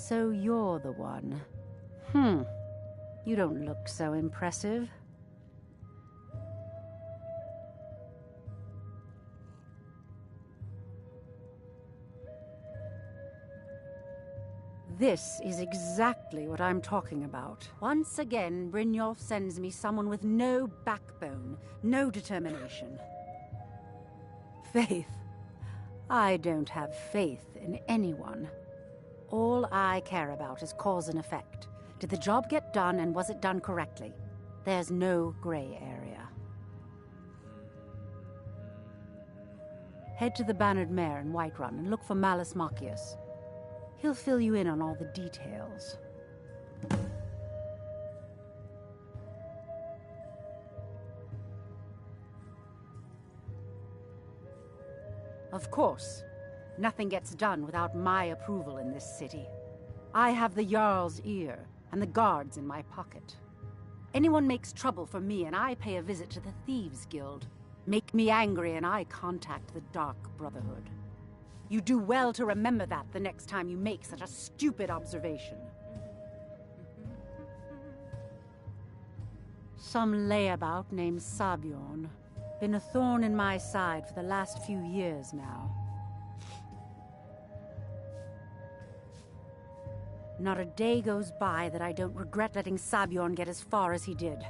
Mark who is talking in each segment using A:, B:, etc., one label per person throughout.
A: So you're the one. You don't look so impressive. This is exactly what I'm talking about. Once again, Brynjolf sends me someone with no backbone, no determination. Faith. I don't have faith in anyone. All I care about is cause and effect. Did the job get done, and was it done correctly? There's no gray area. Head to the Bannered Mare in Whiterun and look for Malus Machius. He'll fill you in on all the details. Of course, nothing gets done without my approval in this city. I have the Jarl's ear and the guards in my pocket. Anyone makes trouble for me and I pay a visit to the Thieves' Guild. Make me angry and I contact the Dark Brotherhood. You do well to remember that the next time you make such a stupid observation. Some layabout named Sabjorn. Been a thorn in my side for the last few years now. Not a day goes by that I don't regret letting Sabjorn get as far as he did.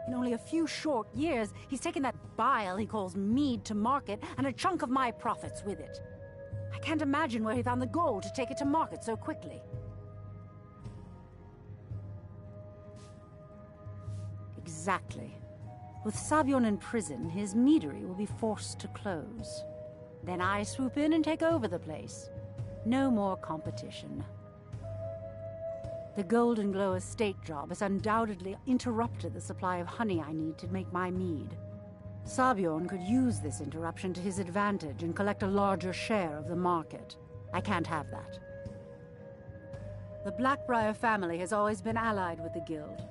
A: In only a few short years, he's taken that bile he calls mead to market and a chunk of my profits with it. I can't imagine where he found the gold to take it to market so quickly. Exactly. With Sabjorn in prison, his meadery will be forced to close. Then I swoop in and take over the place. No more competition. The Golden Glow estate job has undoubtedly interrupted the supply of honey I need to make my mead. Sabjorn could use this interruption to his advantage and collect a larger share of the market. I can't have that. The Blackbriar family has always been allied with the Guild.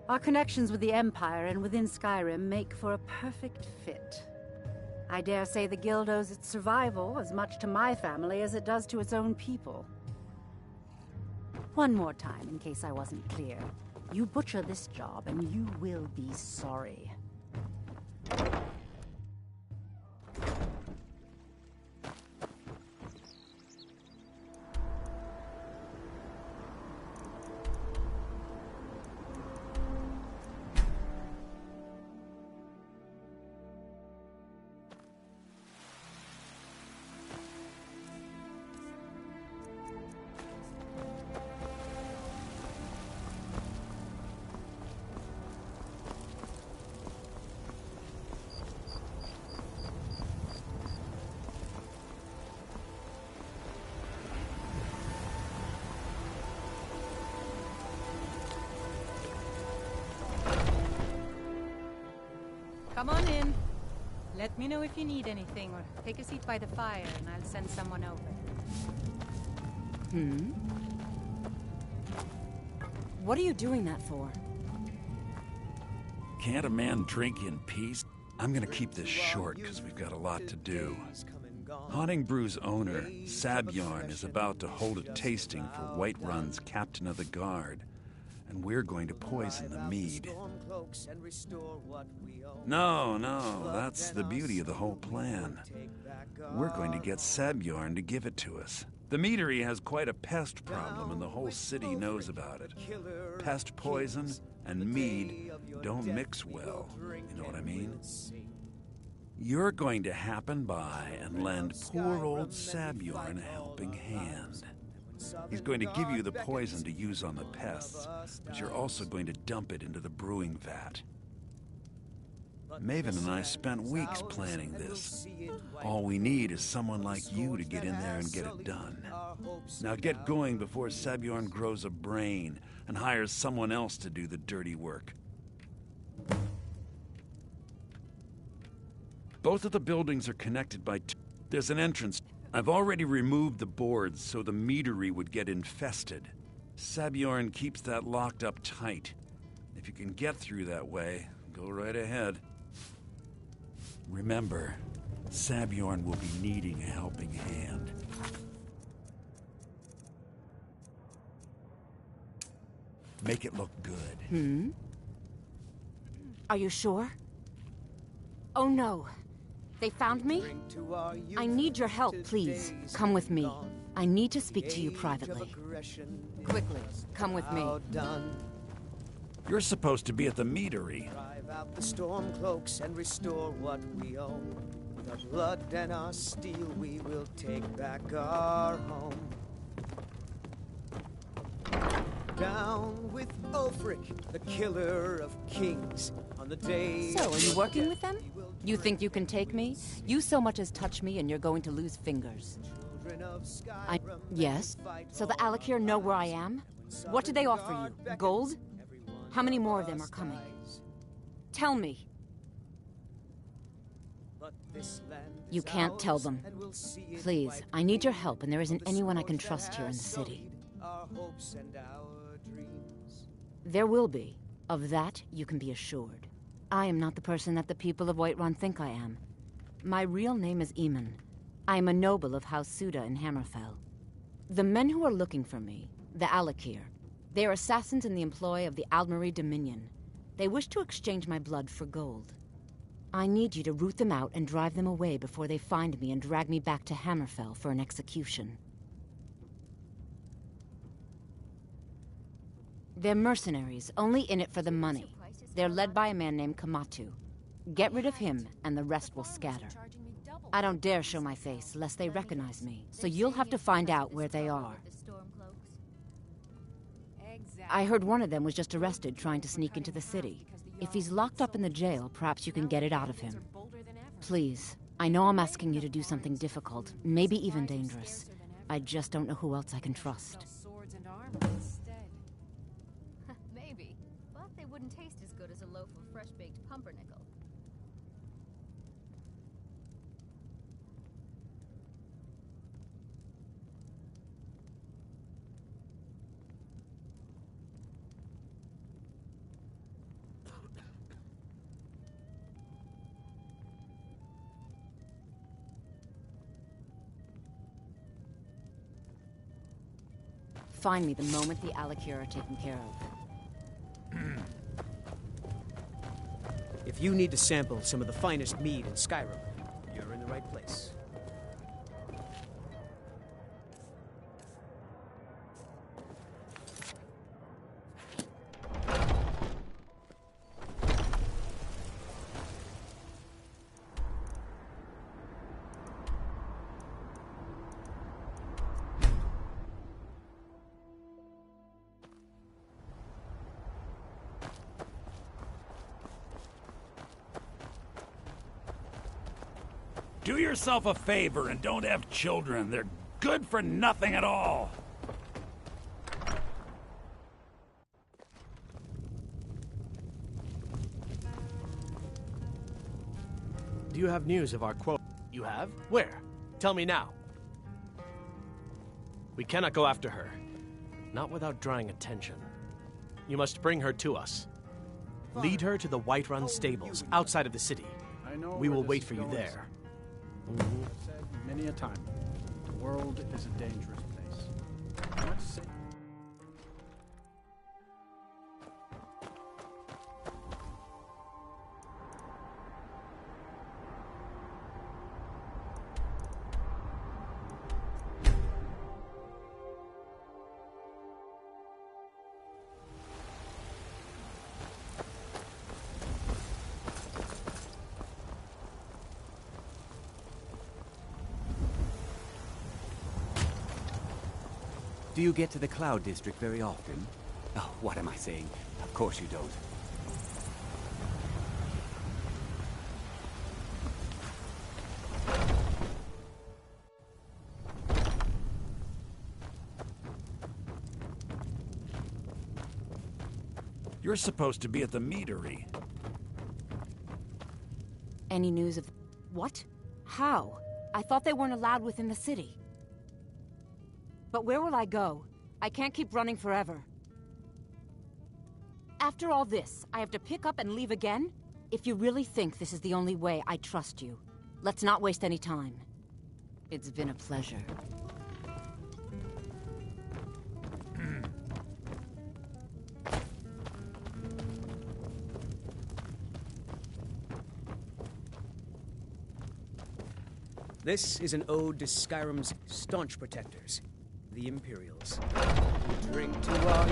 A: Our connections with the Empire and within Skyrim make for a perfect fit. I dare say the Guild owes its survival as much to my family as it does to its own people. One more time, in case I wasn't clear. You butcher this job and you will be sorry.
B: Come on in. Let me know if you need anything, or take a seat by the fire and I'll send someone over.
A: What are you doing that for?
C: Can't a man drink in peace? I'm gonna keep this short, because we've got a lot to do. Haunting Brew's owner, Sabjorn, is about to hold a tasting for Whiterun's Captain of the Guard, and we're going to poison the mead. No, that's the beauty of the whole plan. We're going to get Sabjorn to give it to us. The meadery has quite a pest problem, and the whole city knows about it. Pest poison and mead don't mix well, you know what I mean? You're going to happen by and lend poor old Sabjorn a helping hand. He's going to give you the poison to use on the pests, but you're also going to dump it into the brewing vat. Maven and I spent weeks planning this. All we need is someone like you to get in there and get it done. Now get going before Sabjorn grows a brain and hires someone else to do the dirty work. Both of the buildings are connected by there's an entrance. I've already removed the boards so the meadery would get infested. Sabjorn keeps that locked up tight. If you can get through that way, go right ahead. Remember, Sabjorn will be needing a helping hand. Make it look good.
D: Are you sure? Oh no. They found me? I need your help, please. Come with me. I need to speak to you privately. Quickly, come with me.
C: You're supposed to be at the meadery.
E: Drive out the storm cloaks and restore what we own. With our blood and our steel, we will take back our home. Down with Ulfric, the killer of kings, on the day.
D: So, are you working with them? You think you can take me? You so much as touch me and you're going to lose fingers. Yes? So the Alakir know where I am? What do they offer you? Gold? How many more of them are coming? Tell me. You can't tell them. Please, I need your help and there isn't anyone I can trust here in the city. There will be. Of that, you can be assured. I am not the person that the people of Whiterun think I am. My real name is Eamon. I am a noble of House Suda in Hammerfell. The men who are looking for me, the Alakir, they are assassins in the employ of the Aldmeri Dominion. They wish to exchange my blood for gold. I need you to root them out and drive them away before they find me and drag me back to Hammerfell for an execution. They're mercenaries, only in it for the money. They're led by a man named Kamatu. Get rid of him, and the rest will scatter. I don't dare show my face, lest they recognize me, so you'll have to find out where they are. I heard one of them was just arrested trying to sneak into the city. If he's locked up in the jail, perhaps you can get it out of him. Please, I know I'm asking you to do something difficult, maybe even dangerous. I just don't know who else I can trust.
F: Maybe, but they wouldn't taste as good as a loaf of fresh-baked pumpernickel.
D: Find me the moment the Alakir are taken care of.
E: If you need to sample some of the finest mead in Skyrim, you're in the right place.
C: Do yourself a favor and don't have children. They're good for nothing at all.
G: Do you have news of our quote? You have? Where? Tell me now. We cannot go after her. Not without drawing attention. You must bring her to us. Lead her to the Whiterun stables outside of the city. We will wait for you there.
H: Said many a time, the world is a dangerous place. Let's see.
I: Do you get to the Cloud District very often? Oh, what am I saying? Of course you don't.
C: You're supposed to be at the meadery.
D: Any news of... What? How? I thought they weren't allowed within the city. But where will I go? I can't keep running forever. After all this, I have to pick up and leave again? If you really think this is the only way, I trust you. Let's not waste any time. It's been a pleasure.
E: This is an ode to Skyrim's staunch protectors, the Imperials. We drink to our...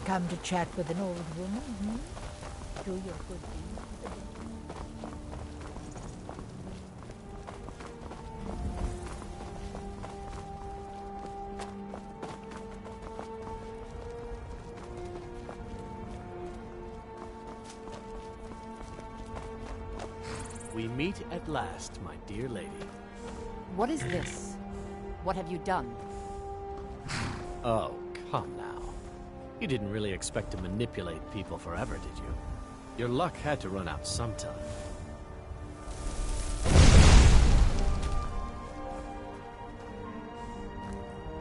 J: Come to chat with an old woman, Do your good deed.
G: We meet at last, my dear lady.
D: What is this? What have you done?
G: Oh, come now. You didn't really expect to manipulate people forever, did you? Your luck had to run out sometime.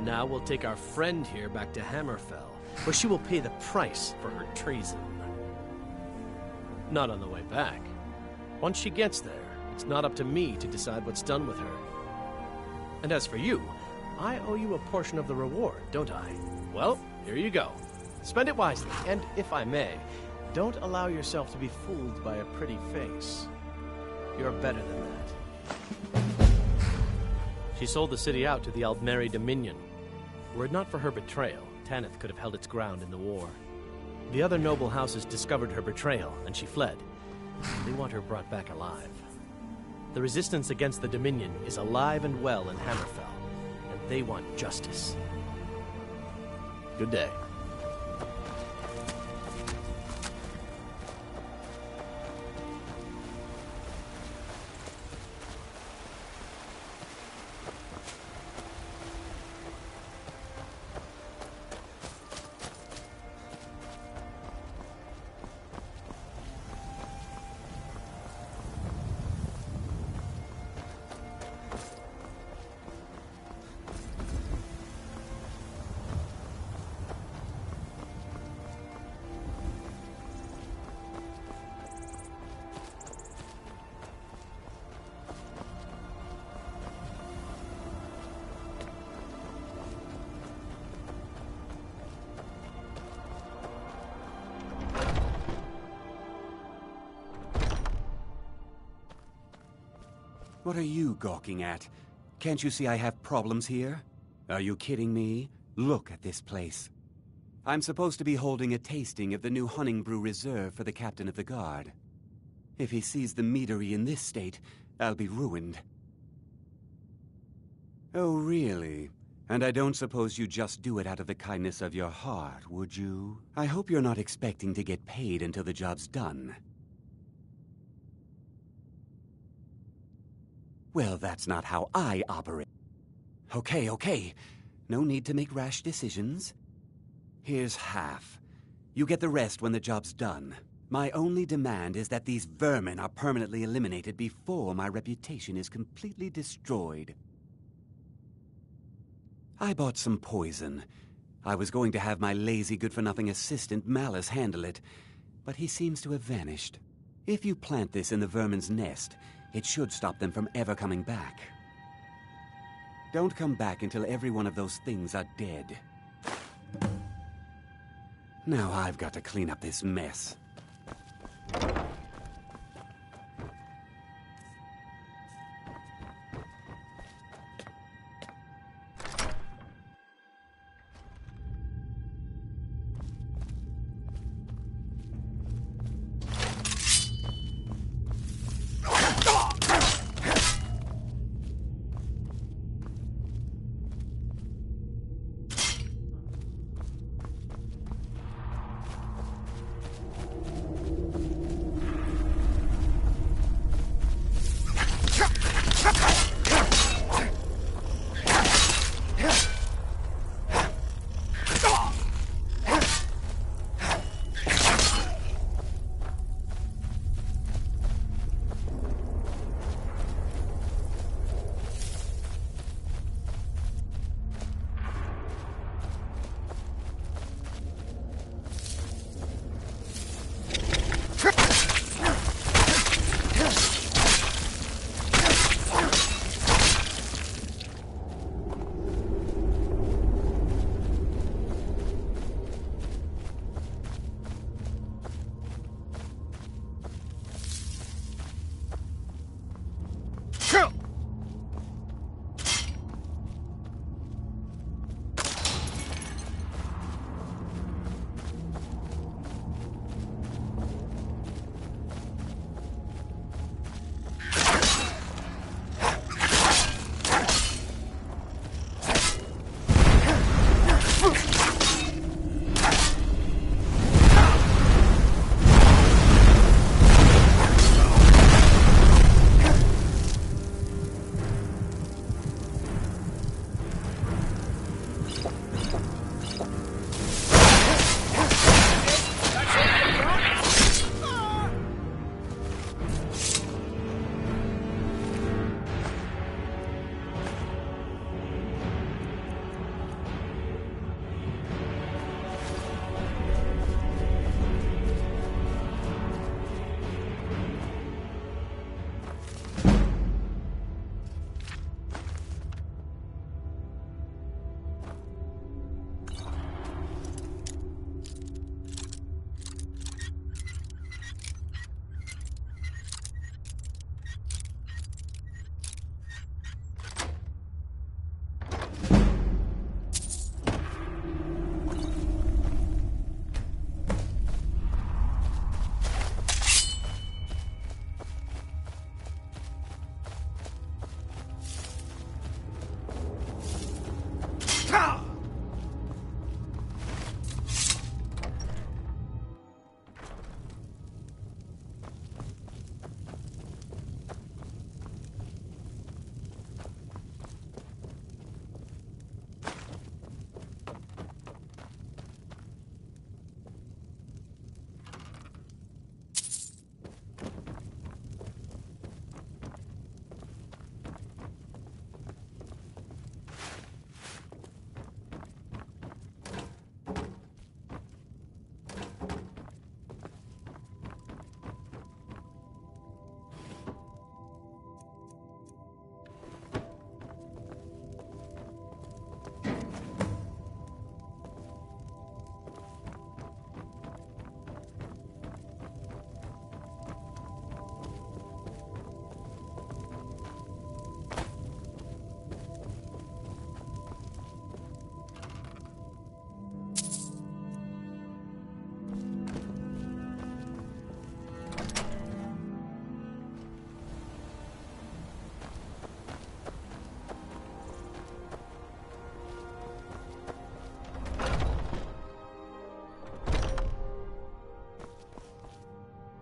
G: Now we'll take our friend here back to Hammerfell, where she will pay the price for her treason. Not on the way back. Once she gets there, it's not up to me to decide what's done with her. And as for you, I owe you a portion of the reward, don't I? Well, here you go. Spend it wisely, and if I may, don't allow yourself to be fooled by a pretty face. You're better than that. She sold the city out to the Aldmeri Dominion. Were it not for her betrayal, Tanith could have held its ground in the war. The other noble houses discovered her betrayal, and she fled. They want her brought back alive. The resistance against the Dominion is alive and well in Hammerfell, and they want justice. Good day.
I: What are you gawking at? Can't you see I have problems here? Are you kidding me? Look at this place. I'm supposed to be holding a tasting of the new Honningbrew Reserve for the captain of the guard. If he sees the meadery in this state, I'll be ruined. Oh, really? And I don't suppose you just do it out of the kindness of your heart, would you? I hope you're not expecting to get paid until the job's done. Well, that's not how I operate. Okay. No need to make rash decisions. Here's half. You get the rest when the job's done. My only demand is that these vermin are permanently eliminated before my reputation is completely destroyed. I bought some poison. I was going to have my lazy, good-for-nothing assistant Malice handle it, but he seems to have vanished. If you plant this in the vermin's nest, it should stop them from ever coming back. Don't come back until every one of those things are dead. Now I've got to clean up this mess.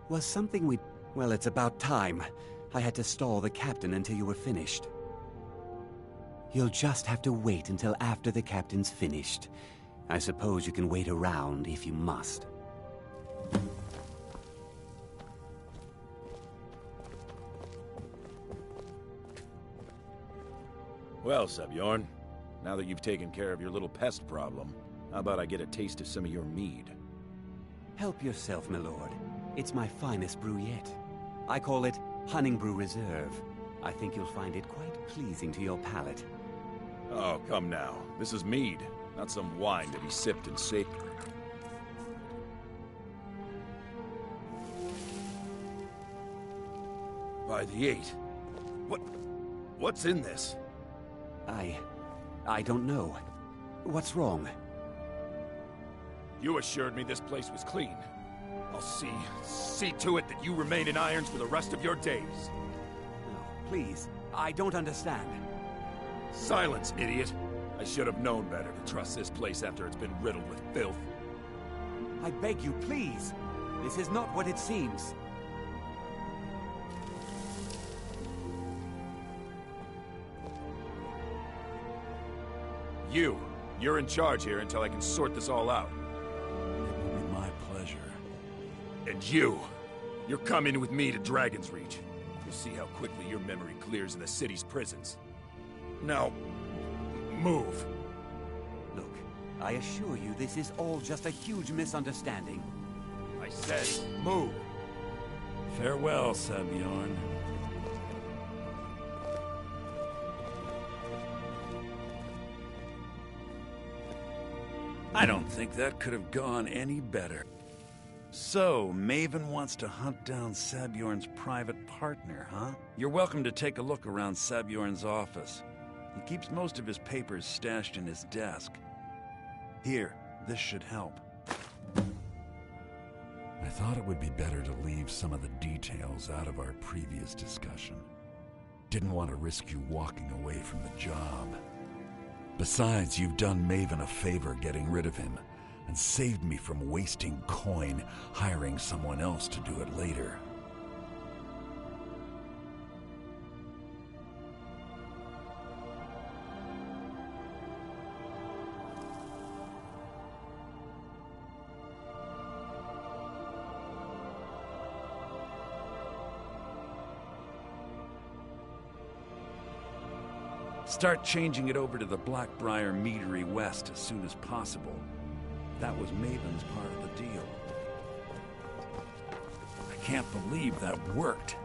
I: Was something we... Well, it's about time. I had to stall the captain until you were finished. You'll just have to wait until after the captain's finished. I suppose you can wait around if you must.
K: Well, Sebjorn, now that you've taken care of your little pest problem, how about I get a taste of some of your mead?
I: Help yourself, my lord. It's my finest brew yet. I call it Honningbrew Reserve. I think you'll find it quite pleasing to your palate.
K: Oh, come now. This is mead, not some wine to be sipped and savored. By the 8. What's in this?
I: I don't know. What's wrong?
K: You assured me this place was clean. I'll see to it that you remain in irons for the rest of your days.
I: No, please. I don't understand.
K: Silence, idiot. I should have known better to trust this place after it's been riddled with filth.
I: I beg you, please. This is not what it seems.
K: You're in charge here until I can sort this all out.
C: It will be my pleasure.
K: And you're coming with me to Dragon's Reach. You'll see how quickly your memory clears in the city's prisons. Now, move.
I: Look, I assure you this is all just a huge misunderstanding.
K: I said, move.
C: Farewell, Sebjorn. I don't think that could have gone any better. So, Maven wants to hunt down Sebjorn's private partner, huh? You're welcome to take a look around Sebjorn's office. He keeps most of his papers stashed in his desk. Here, this should help. I thought it would be better to leave some of the details out of our previous discussion. Didn't want to risk you walking away from the job. Besides, you've done Maven a favor getting rid of him, and saved me from wasting coin hiring someone else to do it later. Start changing it over to the Blackbriar Meadery West as soon as possible. That was Maven's part of the deal. I can't believe that worked.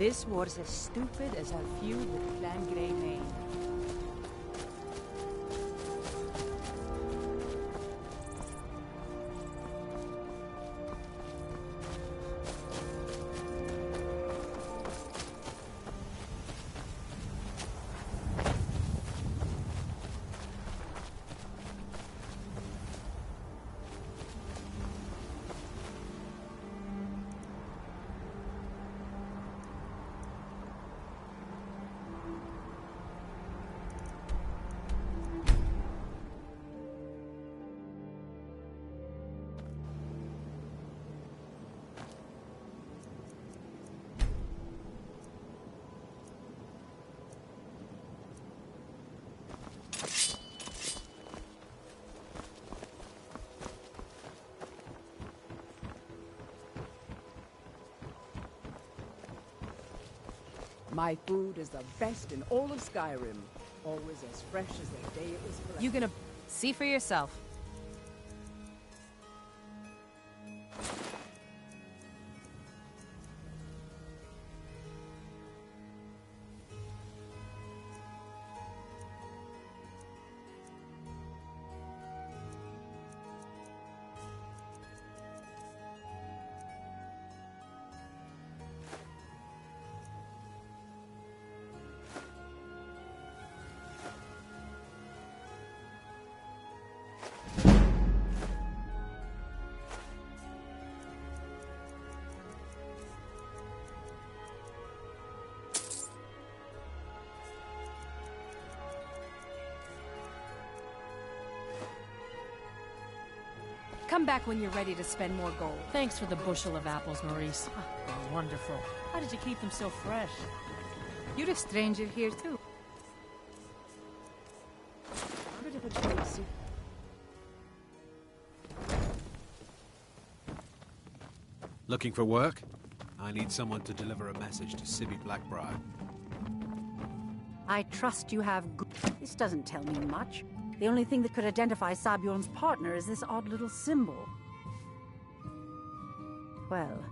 B: This war's as stupid as our feud with Clan Grey Mane.
L: My food is the best in all of Skyrim. Always as fresh as the day it was collected.
B: You gonna see for yourself. Come back when you're ready to spend more gold.
M: Thanks for the bushel of apples, Maurice. They're wonderful. How did you keep them so fresh?
B: You're a stranger here, too.
L: Bit of a crazy.
N: Looking for work? I need someone to deliver a message to Sibby Blackbriar.
A: I trust you have This doesn't tell me much. The only thing that could identify Sabjorn's partner is this odd little symbol. Well,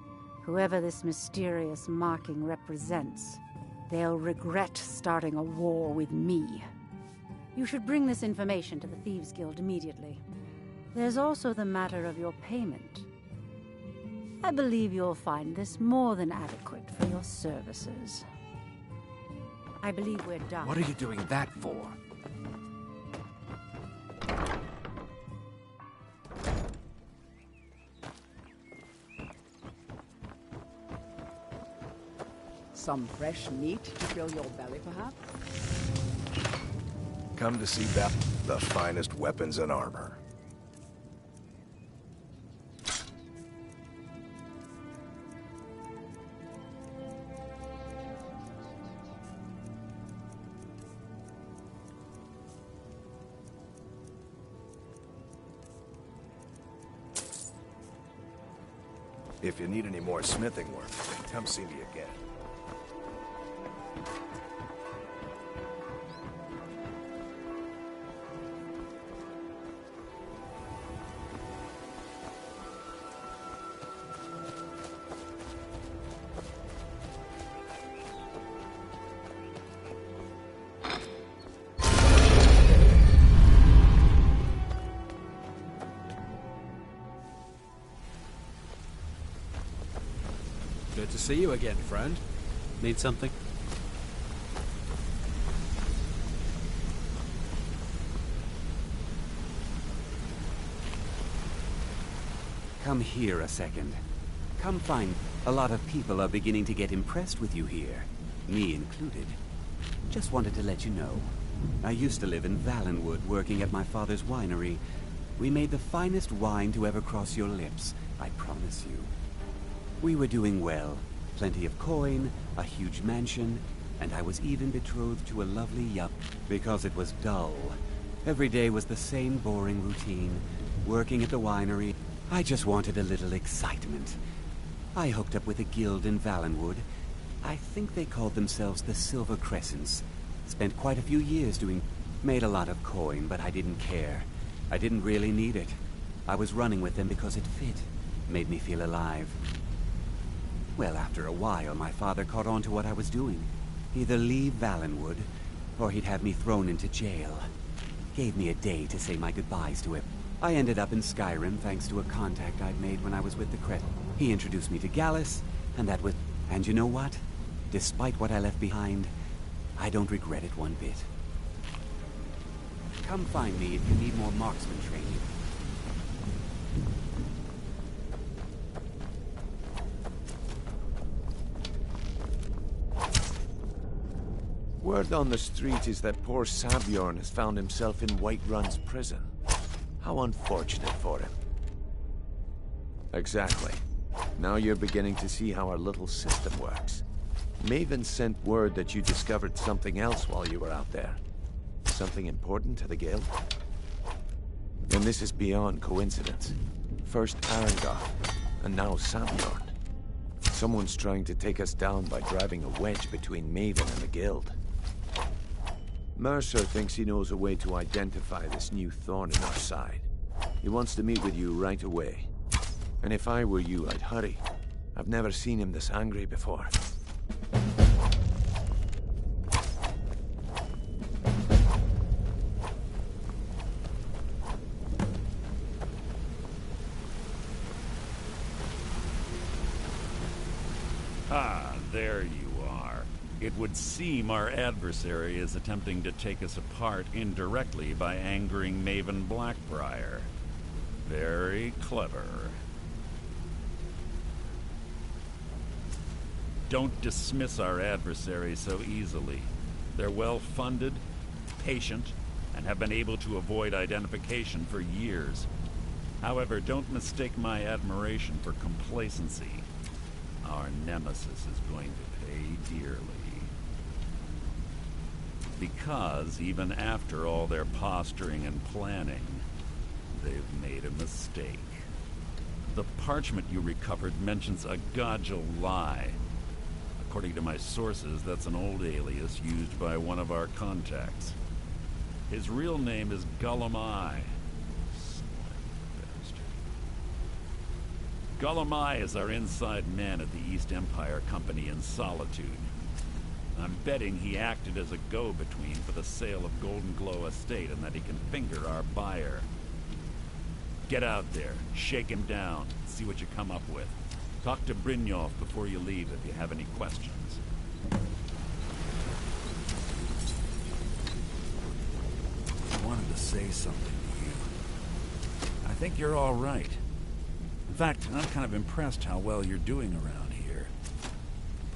A: whoever this mysterious marking represents, they'll regret starting a war with me. You should bring this information to the Thieves' Guild immediately. There's also the matter of your payment. I believe you'll find this more than adequate for your services. I believe we're done.
N: What are you doing that for?
L: Some fresh meat to fill your belly, perhaps?
O: Come to see the finest weapons and armor. If you need any more smithing work, come see me again.
N: Good to see you again, friend. Need something?
I: Come here a second. Come find. A lot of people are beginning to get impressed with you here. Me included. Just wanted to let you know. I used to live in Valenwood, working at my father's winery. We made the finest wine to ever cross your lips, I promise you. We were doing well. Plenty of coin, a huge mansion, and I was even betrothed to a lovely yup because it was dull. Every day was the same boring routine, working at the winery. I just wanted a little excitement. I hooked up with a guild in Valenwood. I think they called themselves the Silver Crescents. Spent quite a few years made a lot of coin, but I didn't care. I didn't really need it. I was running with them because it fit. Made me feel alive. Well, after a while, my father caught on to what I was doing. Either leave Valenwood, or he'd have me thrown into jail. Gave me a day to say my goodbyes to him. I ended up in Skyrim thanks to a contact I'd made when I was with the Cret. He introduced me to Gallus, and that was... And you know what? Despite what I left behind, I don't regret it one bit. Come find me if you need more marksman training.
O: Word on the street is that poor Sabjorn has found himself in Whiterun's prison. How unfortunate for him. Exactly. Now you're beginning to see how our little system works. Maven sent word that you discovered something else while you were out there. Something important to the guild? And this is beyond coincidence. First Arangoth, and now Sabjorn. Someone's trying to take us down by driving a wedge between Maven and the guild. Mercer thinks he knows a way to identify this new thorn in our side. He wants to meet with you right away. And if I were you, I'd hurry. I've never seen him this angry before.
C: Ah, there you are. It would seem our adversary is attempting to take us apart indirectly by angering Maven Blackbriar. Very clever. Don't dismiss our adversary so easily. They're well-funded, patient, and have been able to avoid identification for years. However, don't mistake my admiration for complacency. Our nemesis is going to pay dearly. Because even after all their posturing and planning, they've made a mistake. The parchment you recovered mentions a Godjal lie. According to my sources, that's an old alias used by one of our contacts. His real name is Gullumai. Gullumai is our inside man at the East Empire Company in Solitude. I'm betting he acted as a go-between for the sale of Golden Glow Estate and that he can finger our buyer. Get out there, shake him down, see what you come up with. Talk to Brynjolf before you leave if you have any questions. I wanted to say something to you. I think you're all right. In fact, I'm kind of impressed how well you're doing around here.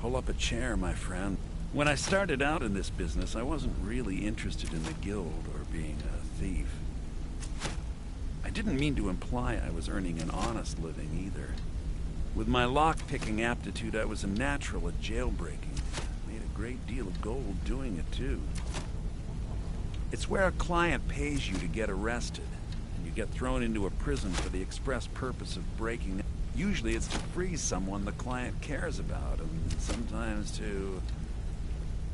C: Pull up a chair, my friend. When I started out in this business, I wasn't really interested in the guild or being a thief. I didn't mean to imply I was earning an honest living either. With my lock-picking aptitude, I was a natural at jailbreaking. Made a great deal of gold doing it, too. It's where a client pays you to get arrested, and you get thrown into a prison for the express purpose of breaking it. Usually it's to free someone the client cares about, and sometimes to...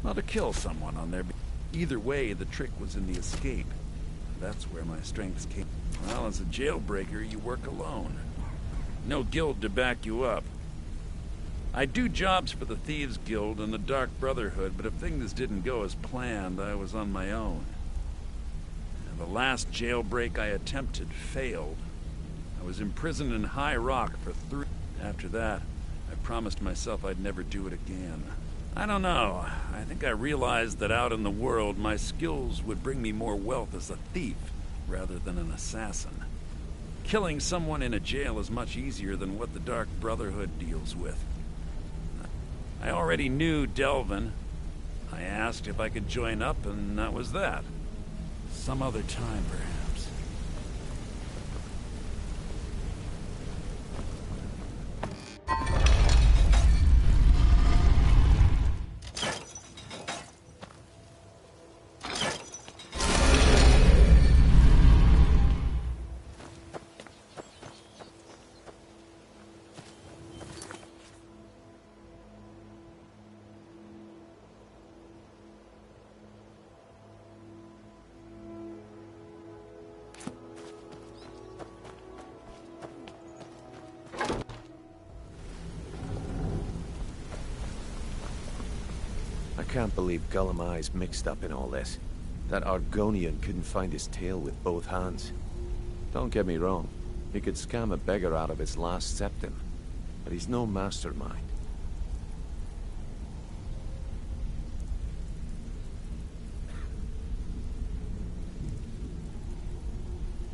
C: well, to kill someone on their... Either way, the trick was in the escape. That's where my strengths came. Well, as a jailbreaker, you work alone. No guild to back you up. I do jobs for the Thieves Guild and the Dark Brotherhood, but if things didn't go as planned, I was on my own. And the last jailbreak I attempted failed. I was imprisoned in High Rock for 3... After that, I promised myself I'd never do it again. I don't know. I think I realized that out in the world, my skills would bring me more wealth as a thief rather than an assassin. Killing someone in a jail is much easier than what the Dark Brotherhood deals with. I already knew Delvin. I asked if I could join up, and that was that. Some other time, perhaps.
O: can't believe Gullum mixed up in all this. That Argonian couldn't find his tail with both hands. Don't get me wrong, he could scam a beggar out of his last septim, but he's no mastermind.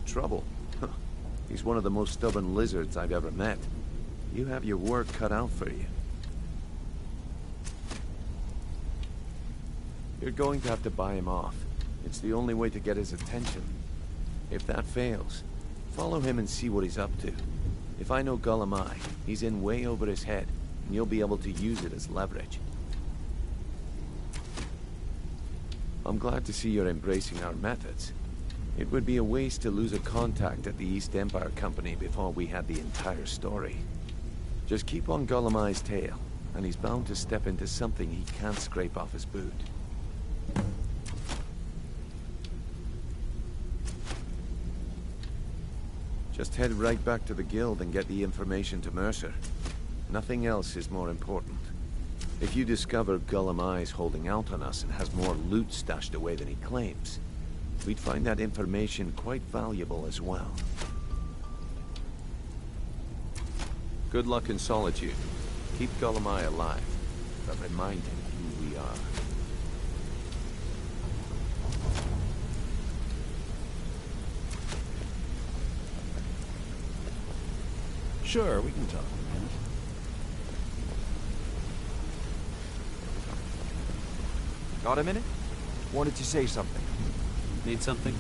O: Trouble? Huh. He's one of the most stubborn lizards I've ever met. You have your work cut out for you. You're going to have to buy him off. It's the only way to get his attention. If that fails, follow him and see what he's up to. If I know Gullum, he's in way over his head, and you'll be able to use it as leverage. I'm glad to see you're embracing our methods. It would be a waste to lose a contact at the East Empire Company before we had the entire story. Just keep on Gullum's tail, and he's bound to step into something he can't scrape off his boot. Just head right back to the guild and get the information to Mercer. Nothing else is more important. If you discover Gullum holding out on us and has more loot stashed away than he claims, we'd find that information quite valuable as well. Good luck in Solitude. Keep Gullum alive, but remind him who we are.
C: Sure, we can talk a minute.
P: Got a minute? Wanted to say something.
N: Need something?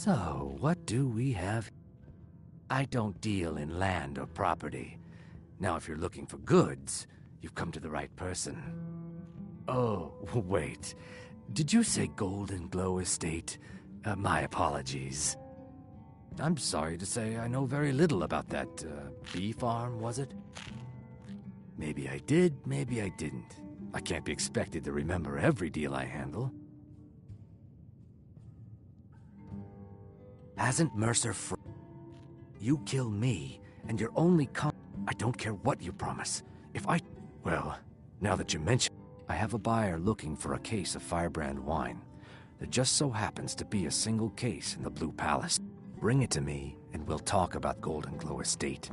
Q: So, what do we have? I don't deal in land or property. Now, if you're looking for goods, you've come to the right person. Oh, wait. Did you say Golden Glow Estate? My apologies. I'm sorry to say I know very little about that, bee farm, was it? Maybe I did, maybe I didn't. I can't be expected to remember every deal I handle. Hasn't Mercer You kill me, and your only I don't care what you promise. Well, now that you mention, I have a buyer looking for a case of Firebrand wine. There just so happens to be a single case in the Blue Palace. Bring it to me, and we'll talk about Golden Glow Estate.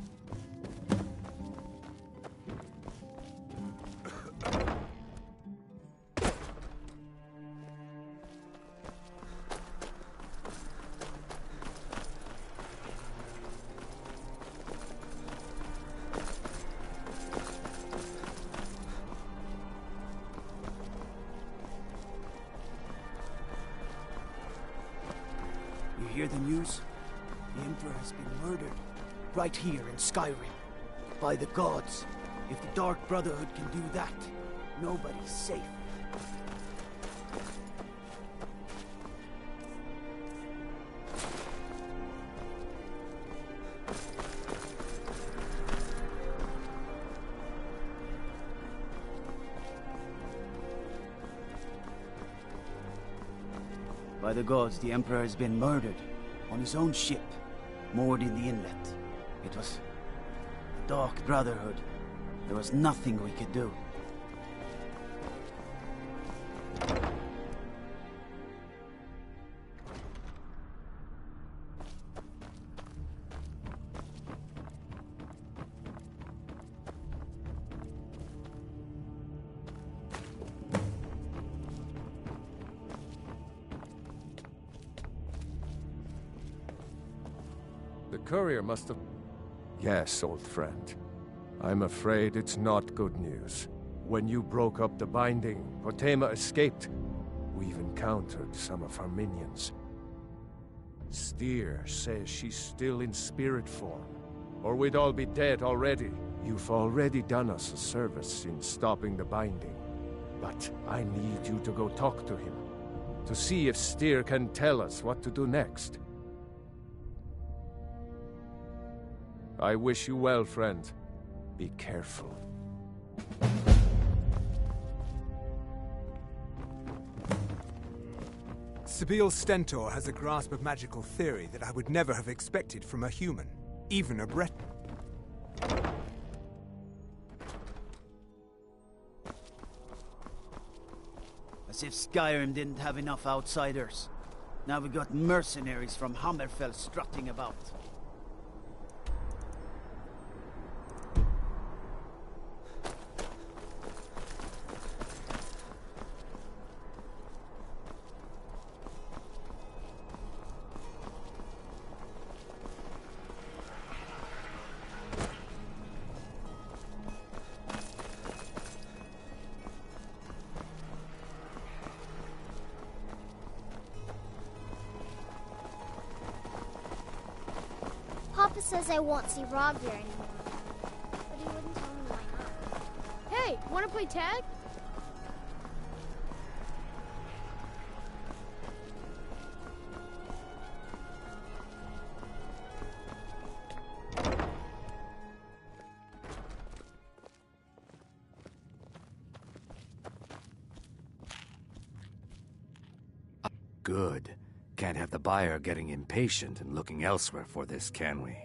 E: You hear the news? The Emperor has been murdered. Right here in Skyrim. By the gods. If the Dark Brotherhood can do that, nobody's safe. By the gods, the Emperor has been murdered on his own ship, moored in the inlet. It was the Dark Brotherhood. There was nothing we could do.
R: The courier must have... Yes, old friend. I'm afraid it's not good news. When you broke up the binding, Potema escaped. We've encountered some of her minions. Steer says she's still in spirit form, or we'd all be dead already. You've already done us a service in stopping the binding, but I need you to go talk to him, to see if Steer can tell us what to do next. I wish you well, friend. Be careful.
S: Sibyl Stentor has a grasp of magical theory that I would never have expected from a human, even a Breton.
E: As if Skyrim didn't have enough outsiders. Now we got mercenaries from Hammerfell strutting about.
T: Papa says I won't see Rob here anymore. But he wouldn't tell me why not.
U: Hey, wanna play tag?
Q: Good. Can't have the buyer getting impatient and looking elsewhere for this, can we?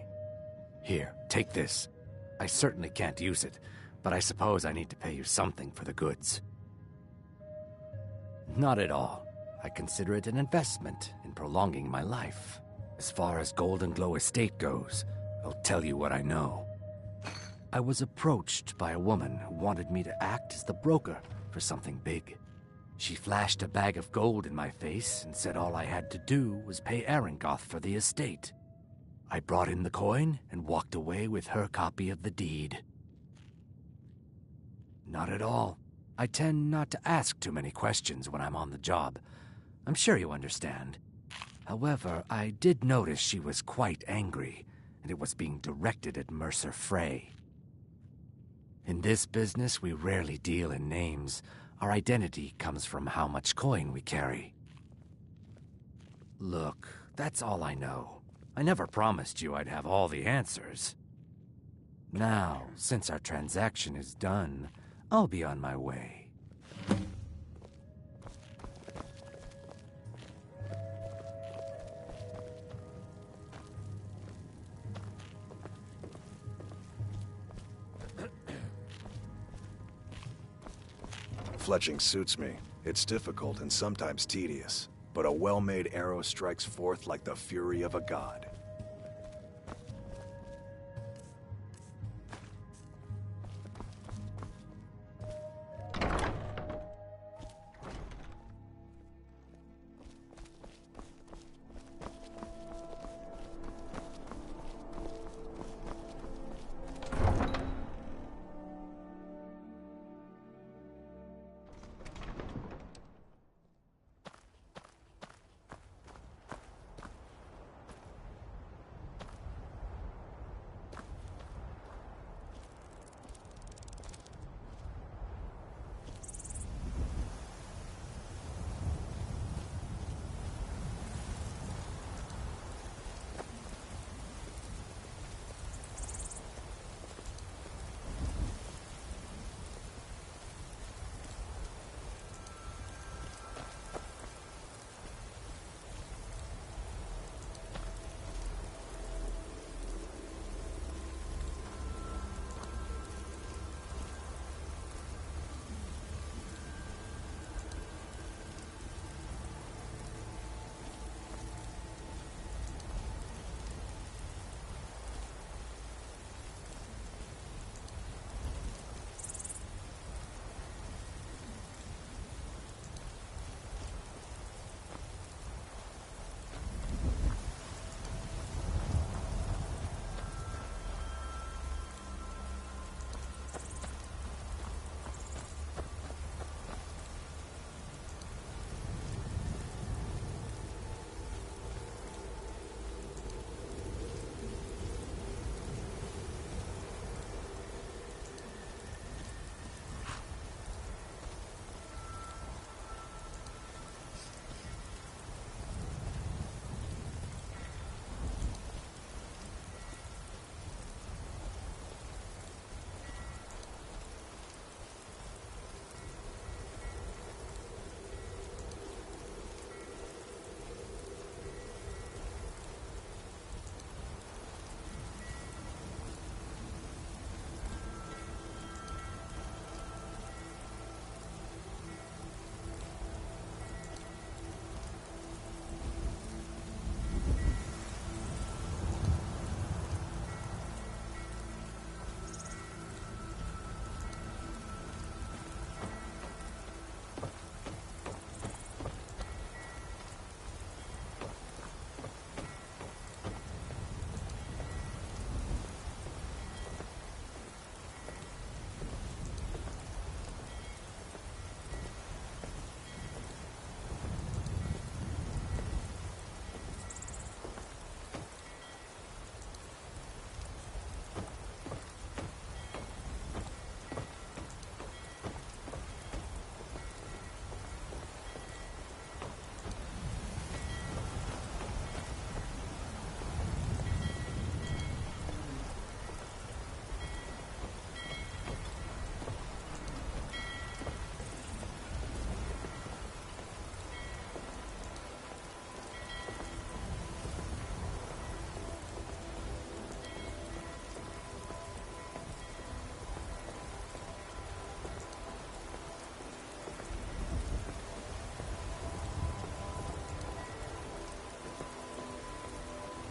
Q: Here, take this. I certainly can't use it, but I suppose I need to pay you something for the goods. Not at all. I consider it an investment in prolonging my life. As far as Golden Glow Estate goes, I'll tell you what I know. I was approached by a woman who wanted me to act as the broker for something big. She flashed a bag of gold in my face and said all I had to do was pay Arangoth for the estate. I brought in the coin and walked away with her copy of the deed. Not at all. I tend not to ask too many questions when I'm on the job. I'm sure you understand. However, I did notice she was quite angry, and it was being directed at Mercer Frey. In this business, we rarely deal in names. Our identity comes from how much coin we carry. Look, that's all I know. I never promised you I'd have all the answers. Now, since our transaction is done, I'll be on my way.
V: Fletching suits me. It's difficult and sometimes tedious, but a well-made arrow strikes forth like the fury of a god.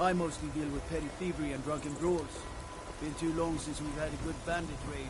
E: I mostly deal with petty thievery and drunken brawls. Been too long since we've had a good bandit raid.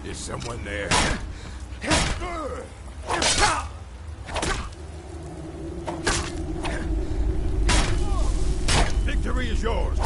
K: Is someone there? Victory is yours!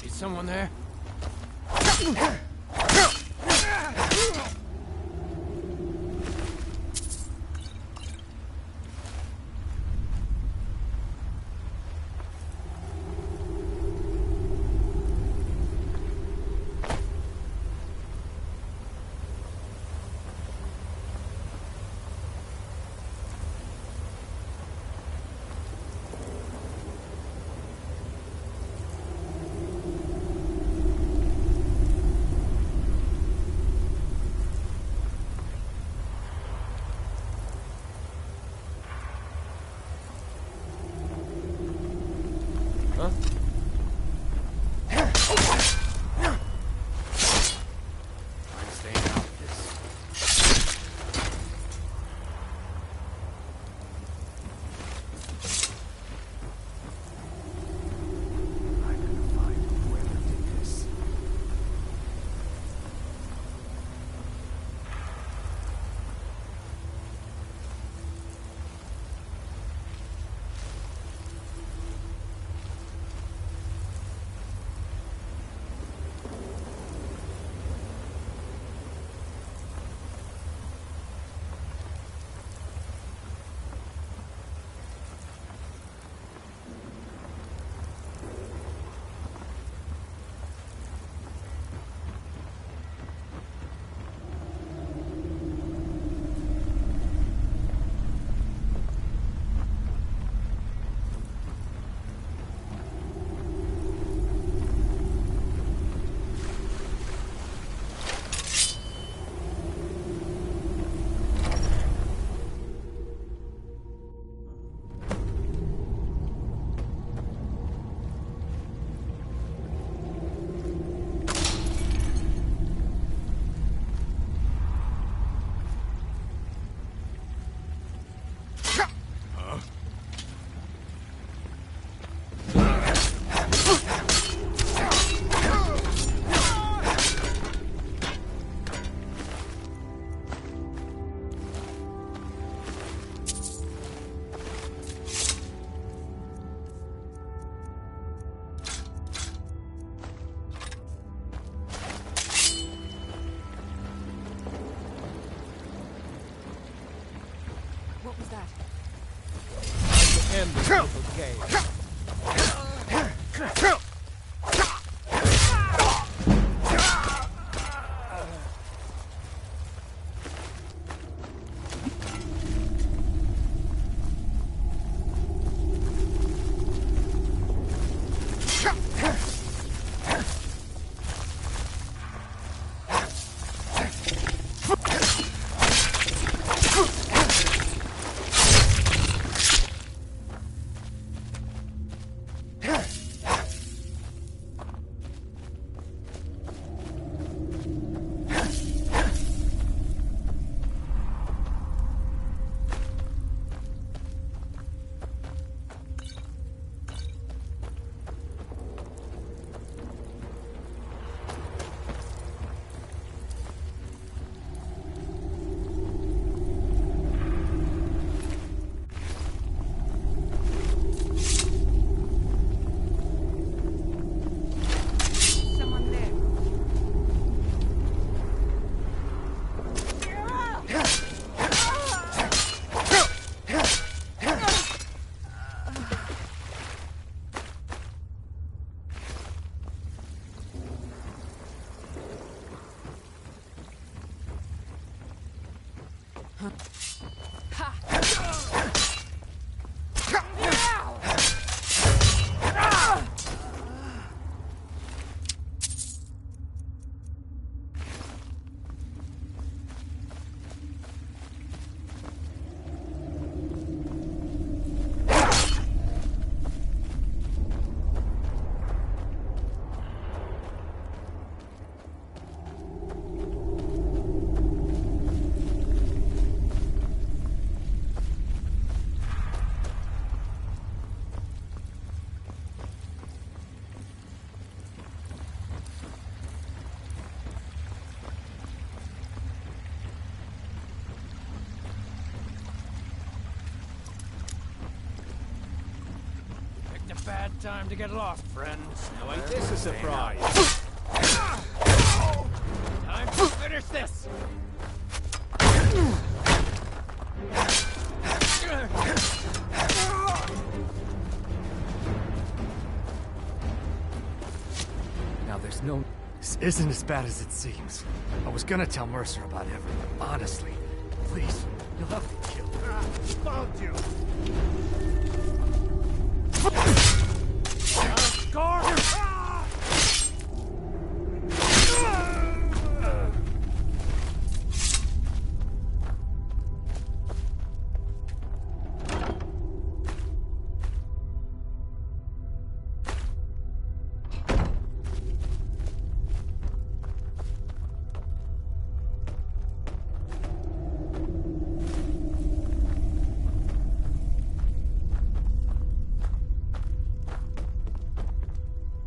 E: Is someone there?
L: What was that?
R: End this little game.
N: Bad time to get lost, friends.
R: Now ain't this a surprise?
G: Time to finish this!
Q: Now there's no... This isn't as bad as it seems. I was gonna tell Mercer about everything. Honestly. Please, you'll have to kill me.
R: Found you!
Q: Guard!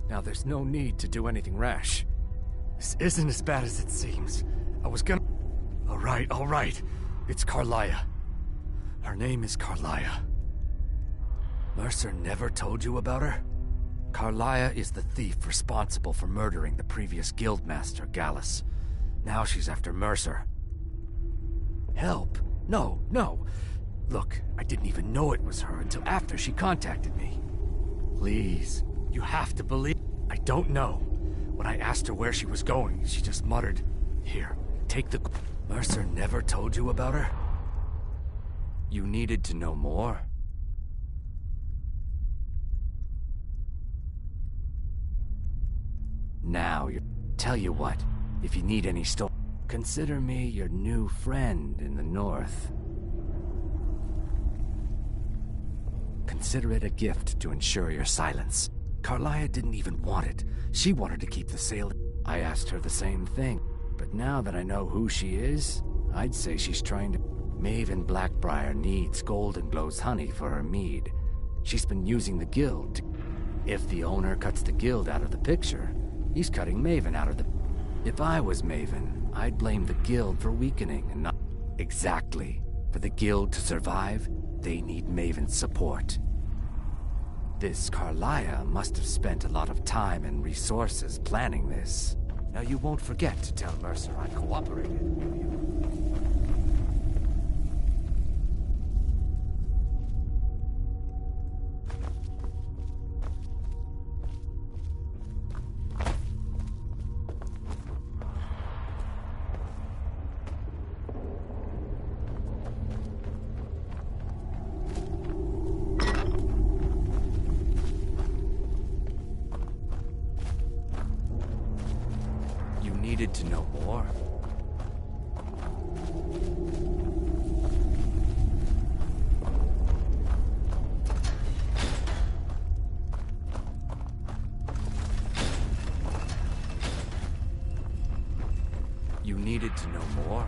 Q: Now there's no need to do anything rash. This isn't as bad as it seems. I was gonna... All right. It's Carlia. Her name is Carlia. Mercer never told you about her? Carlia is the thief responsible for murdering the previous guildmaster, Gallus. Now she's after Mercer. Help? No. Look, I didn't even know it was her until after she contacted me. Please, you have to believe... I don't know. When I asked her where she was going, she just muttered, "Here, take the..." Mercer never told you about her? You needed to know more? Now, tell you what, if you need any consider me your new friend in the north. Consider it a gift to ensure your silence. Carlia didn't even want it. She wanted to keep the sale. I asked her the same thing. But now that I know who she is, I'd say she's trying to... Maven Blackbriar needs Goldenglow's honey for her mead. She's been using the guild to... If the owner cuts the guild out of the picture, he's cutting Maven out of the... If I was Maven, I'd blame the guild for weakening and not... Exactly. For the guild to survive, they need Maven's support. This Carlia must have spent a lot of time and resources planning this. Now you won't forget to tell Mercer I cooperated, will you? Needed to know more. You needed to know more.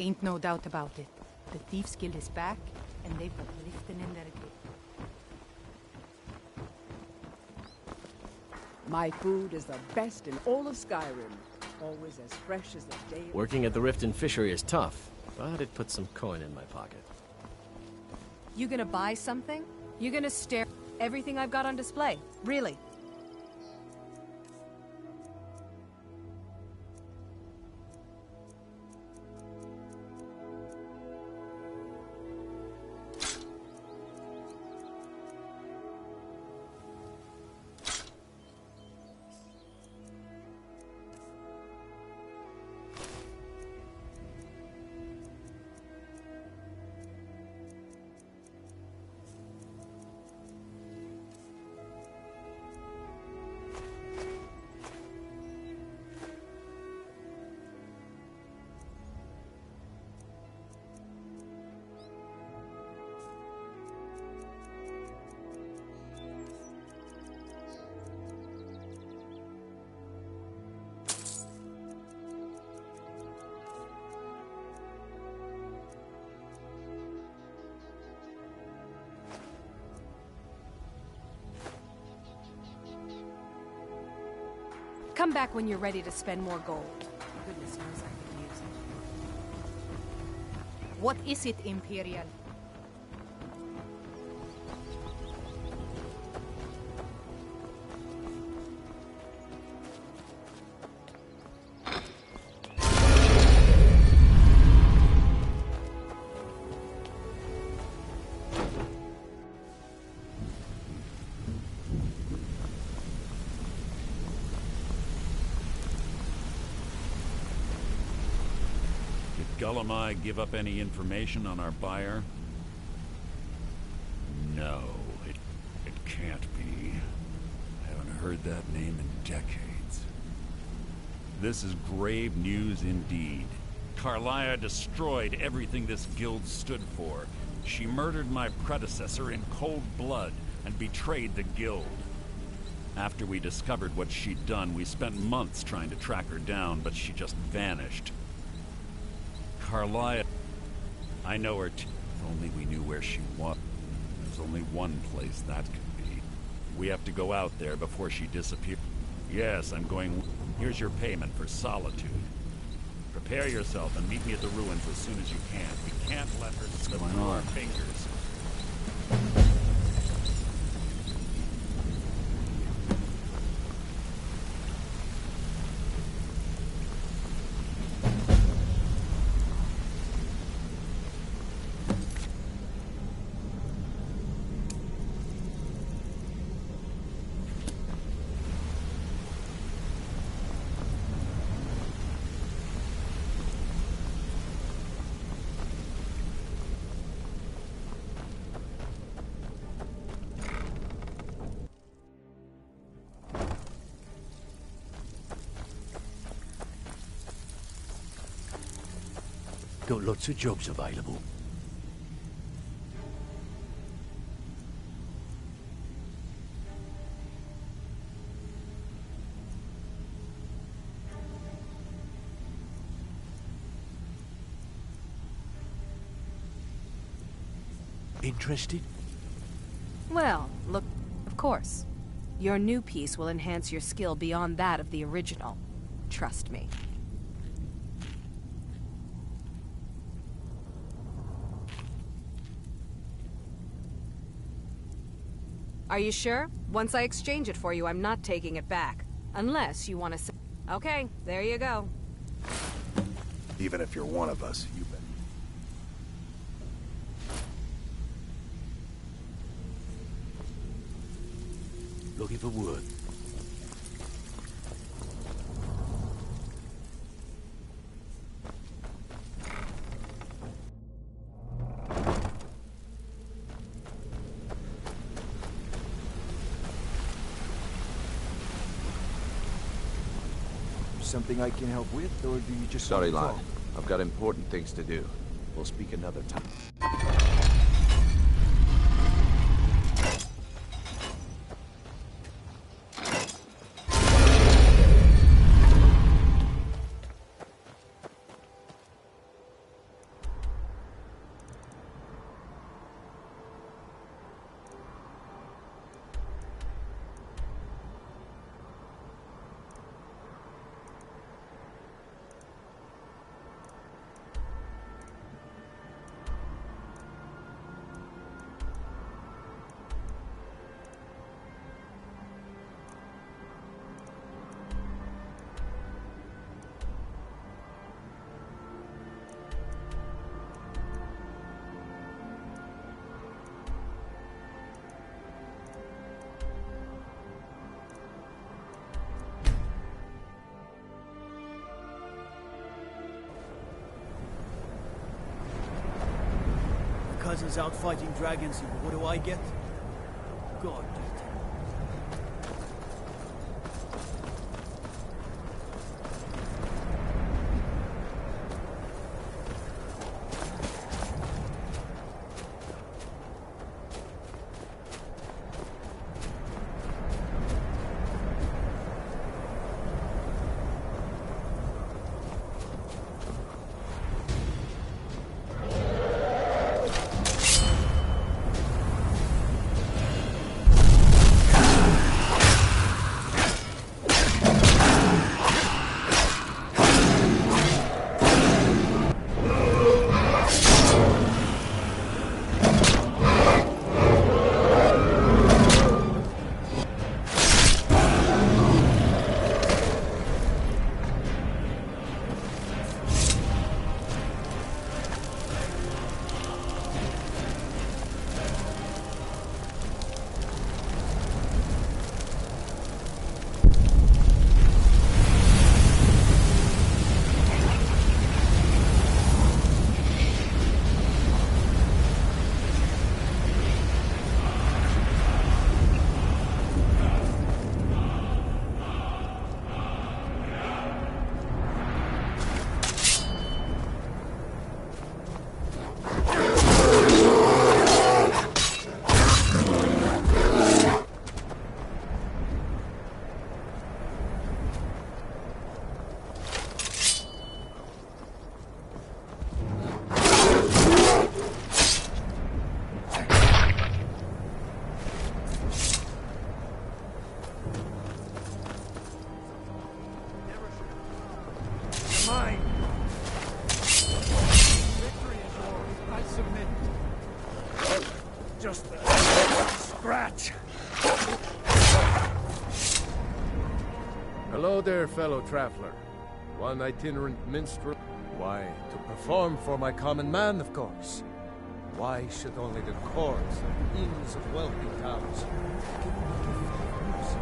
B: Ain't no doubt about it. The Thieves Guild is back, and they've got lifting in their grip.
L: My food is the best in all of Skyrim. Always as fresh as the day.
G: Working at the Riften Fishery is tough, but it puts some coin in my pocket.
B: You gonna buy something? You gonna stare everything I've got on display? Really? Come back when you're ready to spend more gold. Goodness knows I could use it. What is it, Imperial?
C: Gullumai give up any information on our buyer? No, it can't be. I haven't heard that name in decades. This is grave news indeed. Carlia destroyed everything this guild stood for. She murdered my predecessor in cold blood and betrayed the guild. After we discovered what she'd done, we spent months trying to track her down, but she just vanished. Carlia, I know her if only we knew where she was. There's only one place that could be. We have to go out there before she disappears. Yes, I'm going. Here's your payment for solitude. Prepare yourself and meet me at the ruins as soon as you can. We can't let her slip through our fingers.
Q: Got lots of jobs available. Interested?
B: Well, look, of course. Your new piece will enhance your skill beyond that of the original. Trust me. Are you sure? Once I exchange it for you, I'm not taking it back. Unless you want to say... Okay, there you go.
V: Even if you're one of us, you bet.
Q: Looking for work.
P: Something I can help with, or do you just...
V: Sorry, lad. I've got important things to do. We'll speak another time.
E: asses out fighting dragons here. What do I get? God.
R: Just a scratch. Hello there, fellow traveler. One itinerant minstrel. Why, to perform for my common man, of course. Why should only the courts and inns of wealthy towns give me favors?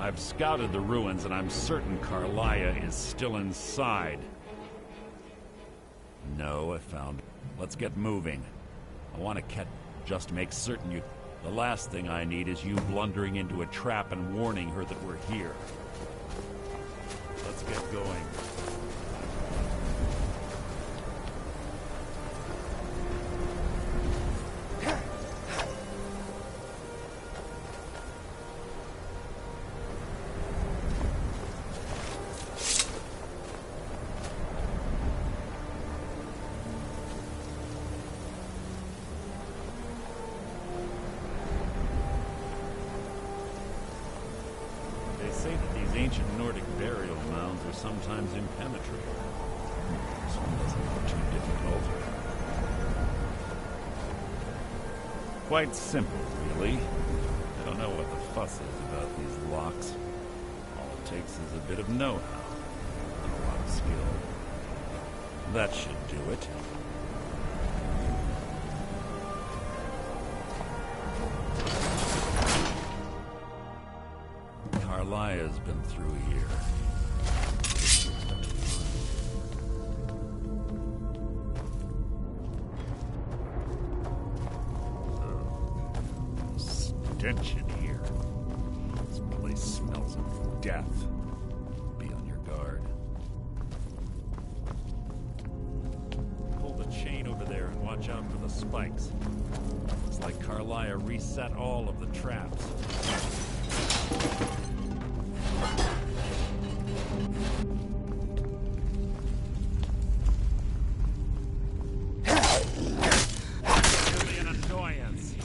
C: I've scouted the ruins, and I'm certain Carlia is still inside. No, I found... Let's get moving. I want to just make certain you... The last thing I need is you blundering into a trap and warning her that we're here. Let's get going. Say that these ancient Nordic burial mounds are sometimes impenetrable. This one doesn't look too difficult. Quite simple, really. I don't know what the fuss is about these locks. All it takes is a bit of know-how and a lot of skill. That should do it. Carlia's been through here. Stench in here. This place smells of death. Be on your guard. Pull the chain over there and watch out for the spikes. Looks like Carlia reset all of the traps. Really an annoyance.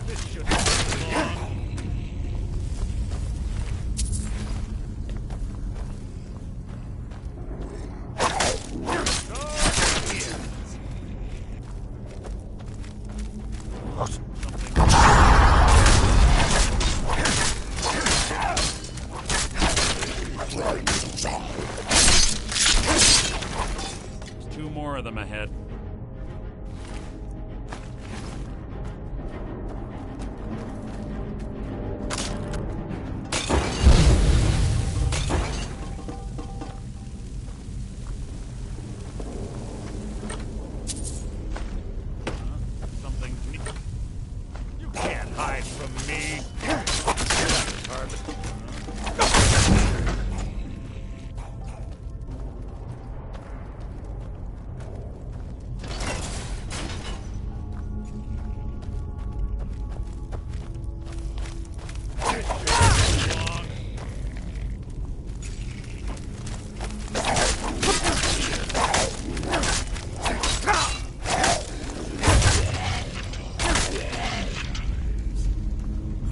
C: This should be long. There's two more of them ahead. Something neat. You can't hide from me.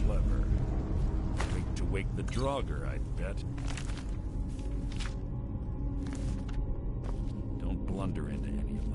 C: Clever. Wait to wake the Draugr, I'd bet. Don't blunder into any of them.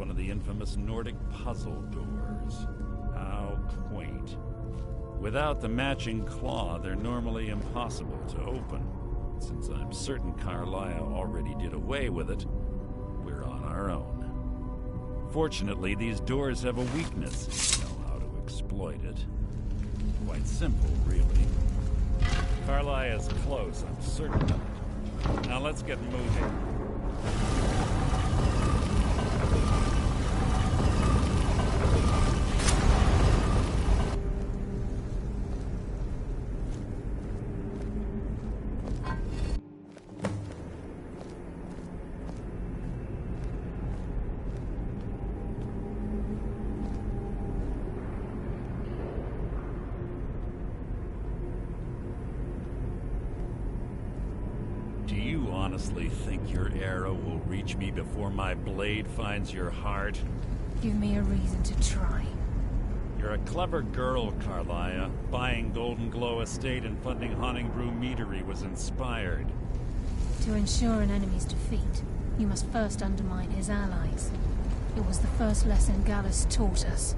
C: one of the infamous Nordic puzzle doors. How quaint. Without the matching claw, they're normally impossible to open. Since I'm certain Carlisle already did away with it, we're on our own. Fortunately, these doors have a weakness. You know how to exploit it. Quite simple, really. Carlisle is close, I'm certain of it. Now let's get moving. Do you honestly think your arrow will reach me before my blade finds your heart?
J: Give me a reason to try.
C: You're a clever girl, Carlisle. Buying Golden Glow Estate and funding Honningbrew Meadery was inspired.
J: To ensure an enemy's defeat, you must first undermine his allies. It was the first lesson Gallus taught us.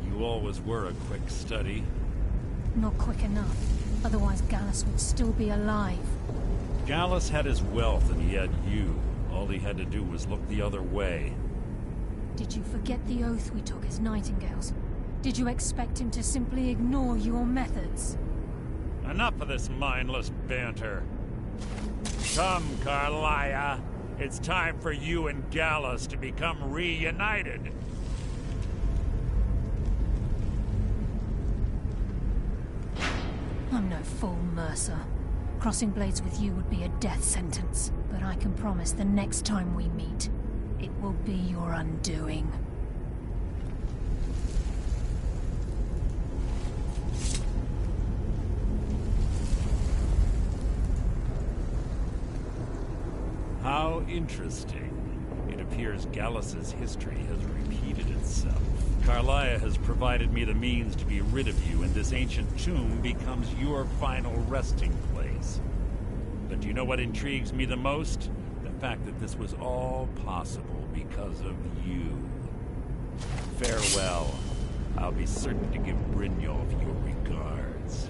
C: You always were a quick study.
J: Not quick enough. Otherwise Gallus would still be alive.
C: Gallus had his wealth and he had you. All he had to do was look the other way.
J: Did you forget the oath we took as Nightingales? Did you expect him to simply ignore your methods?
C: Enough of this mindless banter. Come, Carlisle. It's time for you and Gallus to become reunited.
J: I'm no fool, Mercer. Crossing blades with you would be a death sentence, but I can promise the next time we meet, it will be your undoing.
C: How interesting. It appears Gallus's history has repeated itself. Carlisle has provided me the means to be rid of you, and this ancient tomb becomes your final resting place. But do you know what intrigues me the most? The fact that this was all possible because of you. Farewell. I'll be certain to give Brynjolf your regards.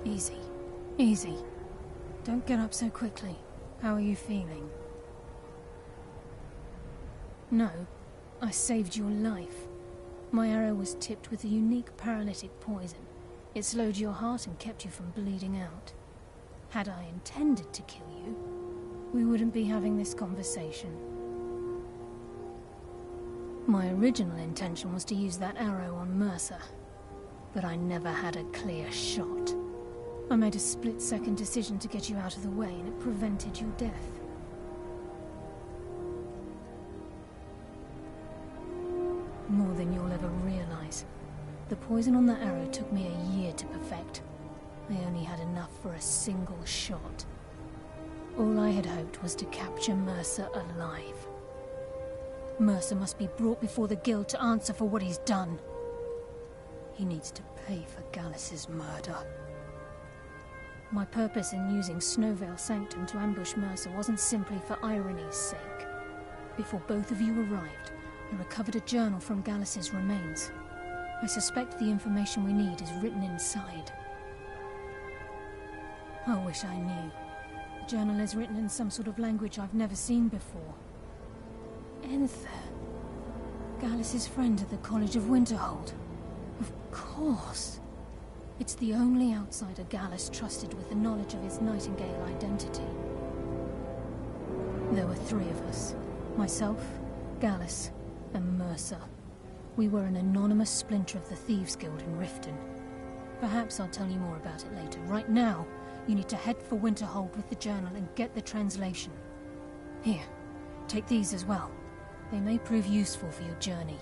J: Easy. Easy. Don't get up so quickly. How are you feeling? No, I saved your life. My arrow was tipped with a unique paralytic poison. It slowed your heart and kept you from bleeding out. Had I intended to kill you, we wouldn't be having this conversation. My original intention was to use that arrow on Mercer, but I never had a clear shot. I made a split-second decision to get you out of the way, and it prevented your death. More than you'll ever realize. The poison on that arrow took me a year to perfect. I only had enough for a single shot. All I had hoped was to capture Mercer alive. Mercer must be brought before the Guild to answer for what he's done. He needs to pay for Gallus's murder. My purpose in using Snowvale Sanctum to ambush Mercer wasn't simply for irony's sake. Before both of you arrived, I recovered a journal from Gallus's remains. I suspect the information we need is written inside. I wish I knew. The journal is written in some sort of language I've never seen before. Enther. Gallus's friend at the College of Winterhold. Of course. It's the only outsider Gallus trusted with the knowledge of his Nightingale identity. There were three of us. Myself, Gallus, and Mercer. We were an anonymous splinter of the Thieves' Guild in Riften. Perhaps I'll tell you more about it later. Right now, you need to head for Winterhold with the journal and get the translation. Here, take these as well. They may prove useful for your journey.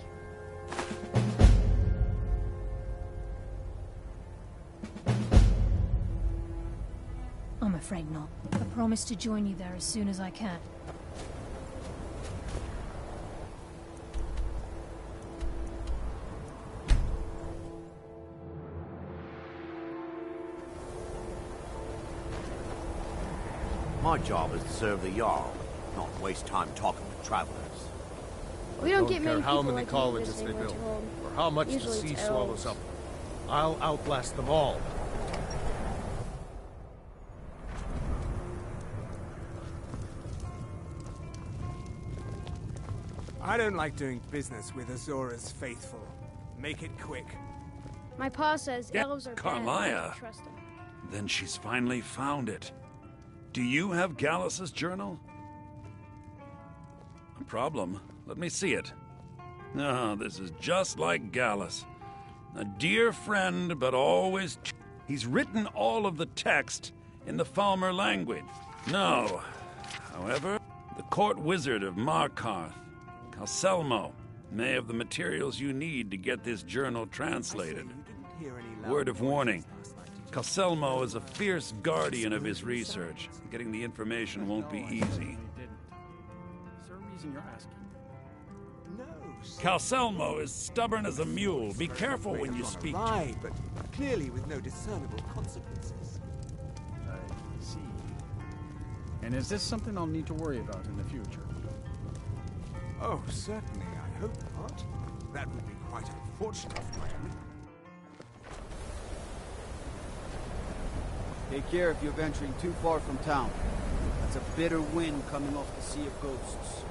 J: afraid not. I promise to join you there as soon as I can.
F: My job is to serve the Jarl, not waste time talking with travelers.
T: We don't get
R: care
T: many
R: how
T: people
R: many
T: like you
R: colleges
T: visiting
R: they
T: our
R: build,
T: home.
R: or how much the
T: Usually
R: sea
T: it's
R: swallows
T: elves.
R: up. I'll outlast them all.
S: I don't like doing business with Azora's faithful. Make it quick.
T: My pa says
C: Yeah,
T: elves are bad.
C: Carlia.
T: Don't trust them.
C: Then she's finally found it. Do you have Gallus's journal? A problem? Let me see it. Ah, this is just like Gallus. A dear friend, but always... He's written all of the text in the Falmer language. No. However, the court wizard of Markarth, Calselmo, may have the materials you need to get this journal translated. Word of warning. Calselmo is a fierce guardian of his research. Getting the information won't be easy.
H: Is there a reason you're asking?
C: Calselmo is stubborn as a mule. Be careful when you speak to him.
S: But clearly with no discernible consequences.
H: I see. And is this something I'll need to worry about in the future?
S: Oh, certainly. I hope not. That would be quite unfortunate for you.
E: Take care if you're venturing too far from town. That's a bitter wind coming off the Sea of Ghosts.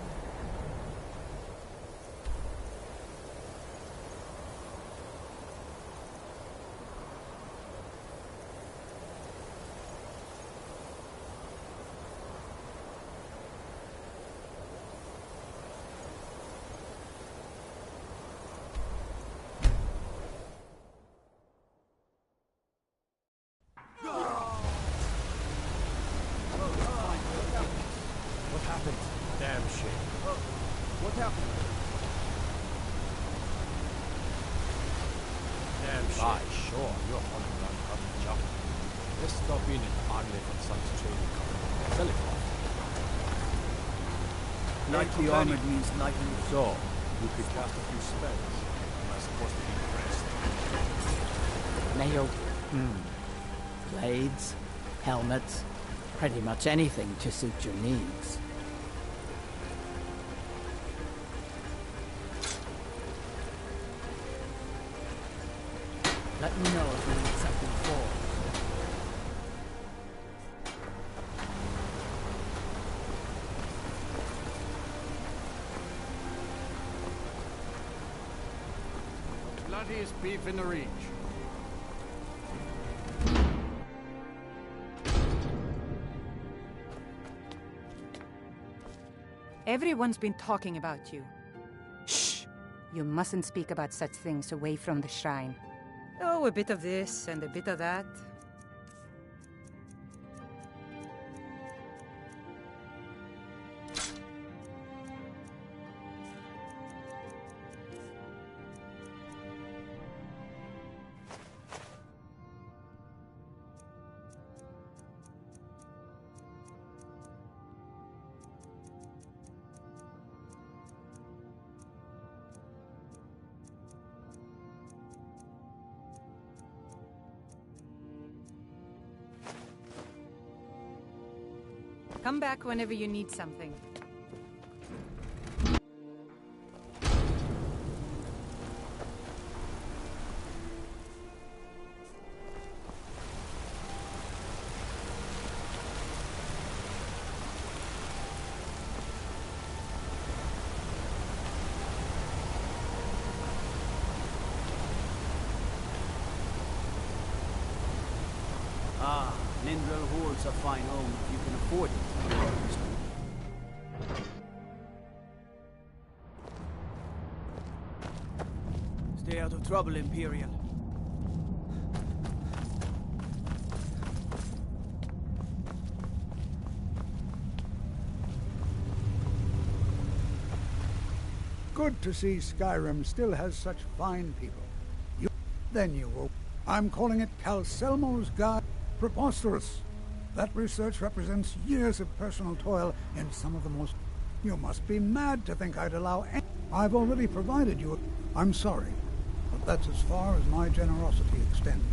U: Lightly armored means lightly.
N: So, you could cast a few spells. Am I supposed to be impressed?
U: Nailed. Blades, helmets, pretty much anything to suit your needs. Let me know if you need something for.
H: Bloodiest beef in the Reach.
B: Everyone's been talking about you. Shh! You mustn't speak about such things away from the shrine. Oh, a bit of this and a bit of that. Come back whenever you need something.
E: Ah, Lindrel hoards a fine home if you can afford it. Stay out of trouble, Imperial.
W: Good to see Skyrim still has such fine people. Then you will. I'm calling it Calselmo's Guide. Preposterous. That research represents years of personal toil in some of the most... You must be mad to think I'd allow any... I've already provided you... I'm sorry, but that's as far as my generosity extends.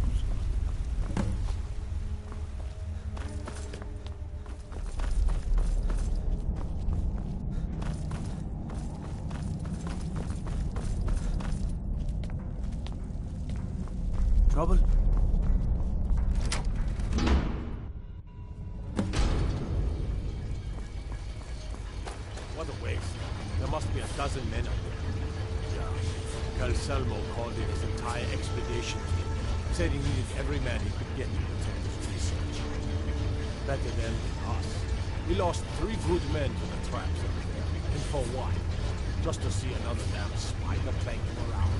P: Trouble?
N: What a waste. There must be a dozen men up there. Yeah. Calselmo called in his entire expedition team. Said he needed every man he could get to attend his research. Better them than us. We lost 3 good men to the traps up there. And for what? Just to see another damn spider clanking around.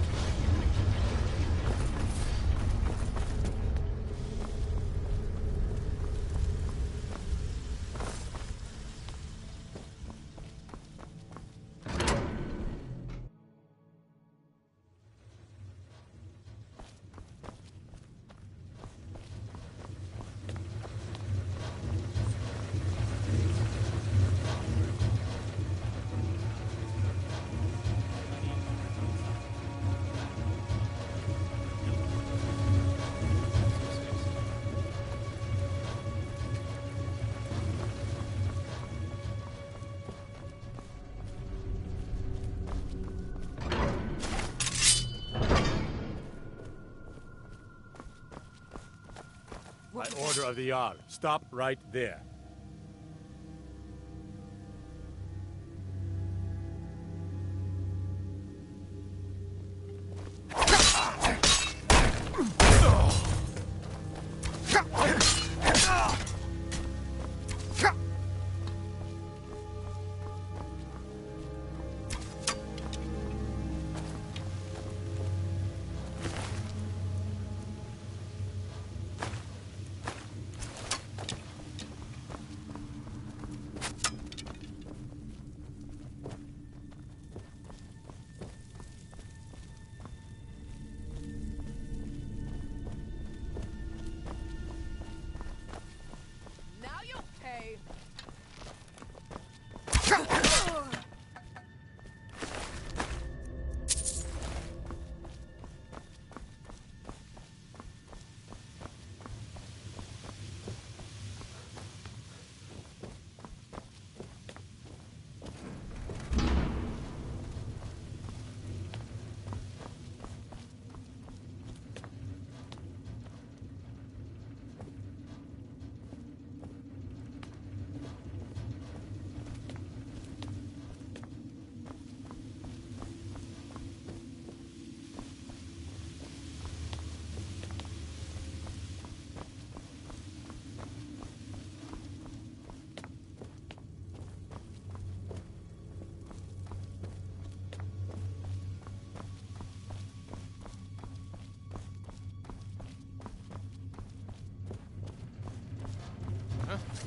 N: By order of the Jarl, stop right there.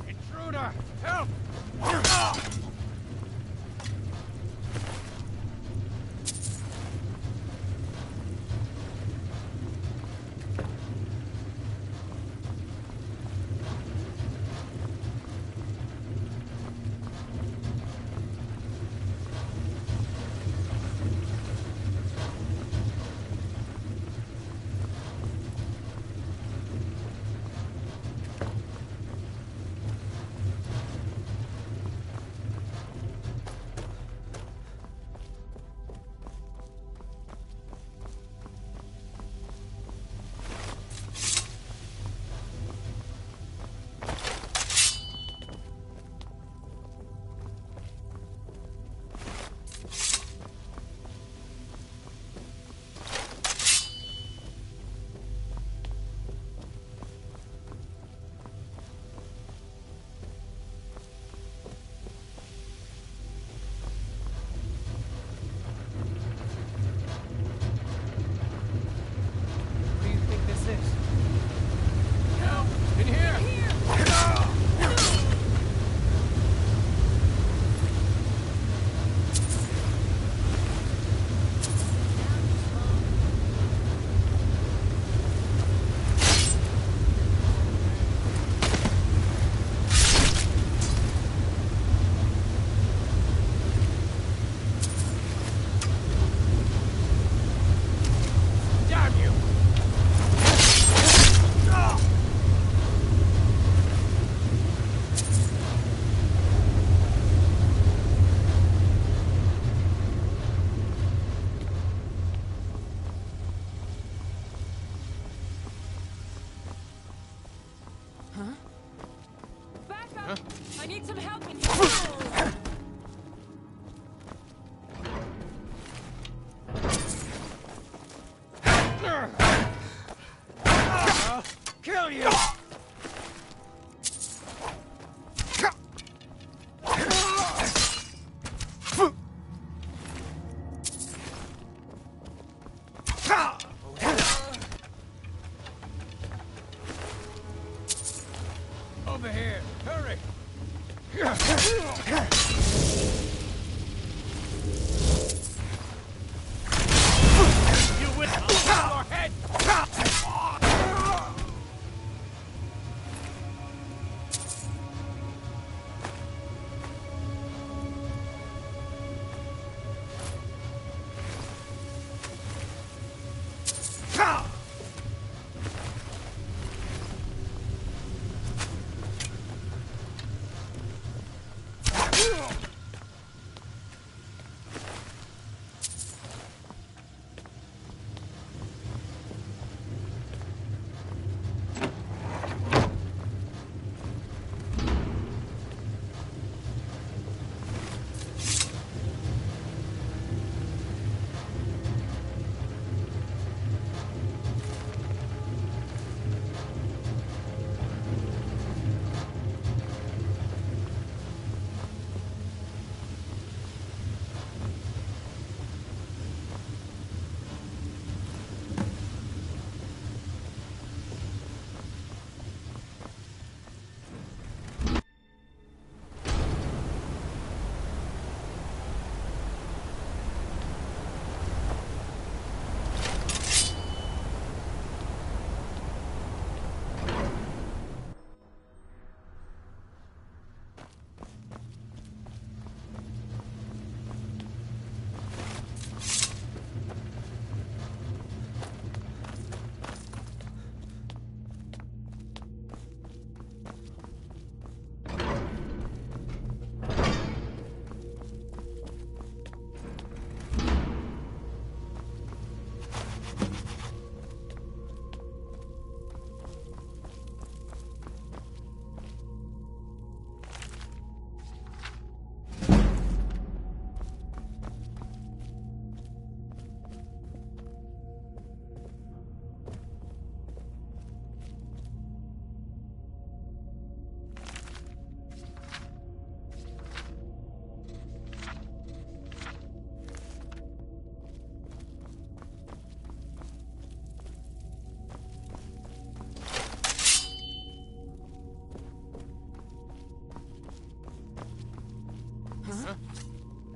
K: Intruder! Help!
A: some help in here.
E: Kill you!
N: Over here! Hurry! You will your head!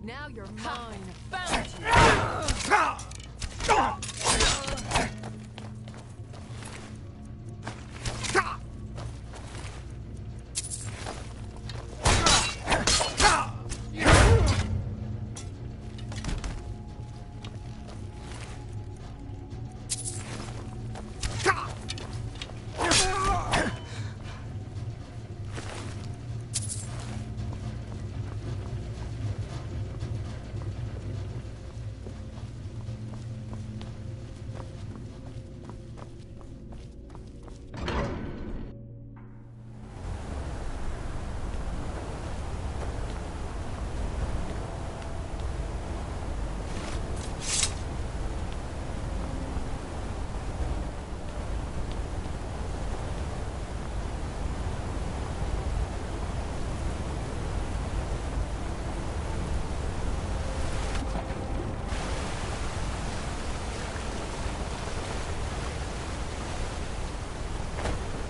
A: Now you're mine. Found you.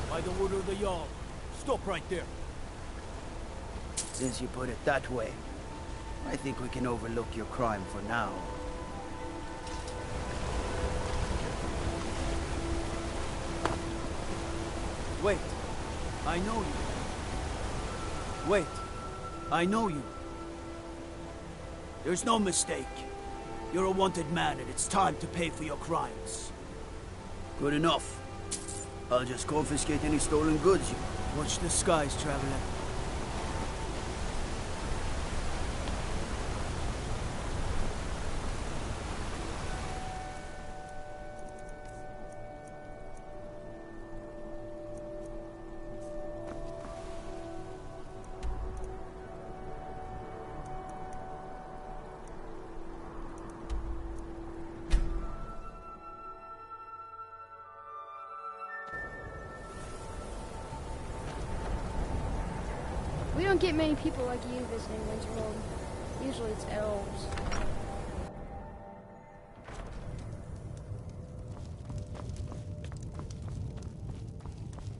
E: By the order of the Jarl. Stop right there.
D: Since you put it that way, I think we can overlook your crime for now. Wait. I know you. Wait. I know you. There's no mistake. You're a wanted man, and it's time to pay for your crimes. Good enough. I'll just confiscate any stolen goods you... Watch the skies, traveler.
I: We don't get many people like you visiting Winterhold. Usually it's elves.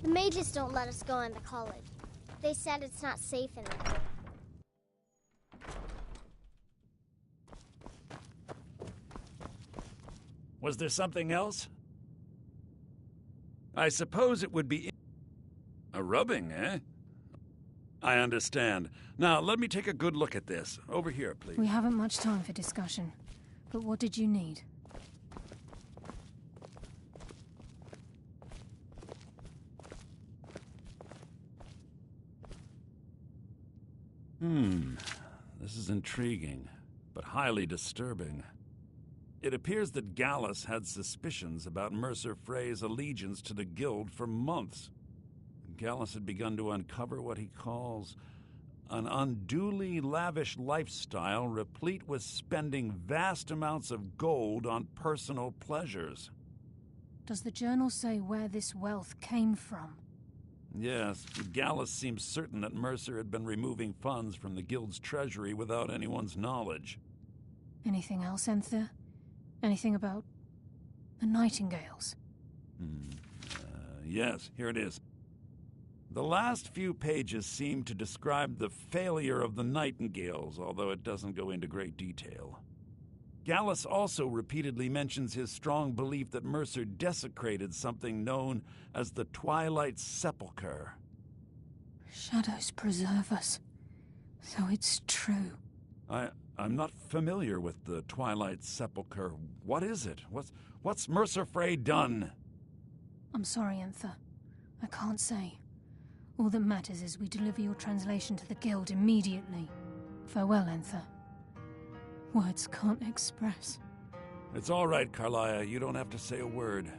T: The mages don't let us go into college. They said it's not safe in there.
C: Was there something else? I suppose it would be a rubbing, eh? I understand. Now, let me take a good look at this. Over here, please.
J: We haven't much time for discussion. But what did you need?
C: This is intriguing, but highly disturbing. It appears that Gallus had suspicions about Mercer Frey's allegiance to the Guild for months. Gallus had begun to uncover what he calls an unduly lavish lifestyle replete with spending vast amounts of gold on personal pleasures.
J: Does the journal say where this wealth came from?
C: Yes, Gallus seems certain that Mercer had been removing funds from the Guild's treasury without anyone's knowledge.
J: Anything else, Enther? Anything about the Nightingales?
C: Yes, here it is. The last few pages seem to describe the failure of the Nightingales, although it doesn't go into great detail. Gallus also repeatedly mentions his strong belief that Mercer desecrated something known as the Twilight Sepulchre.
J: Shadows preserve us. So it's true.
C: I'm not familiar with the Twilight Sepulchre. What is it? What's Mercer Frey done?
J: I'm sorry, Enther. I can't say. All that matters is we deliver your translation to the Guild immediately. Farewell, Enther. Words can't express.
C: It's all right, Carlia. You don't have to say a word.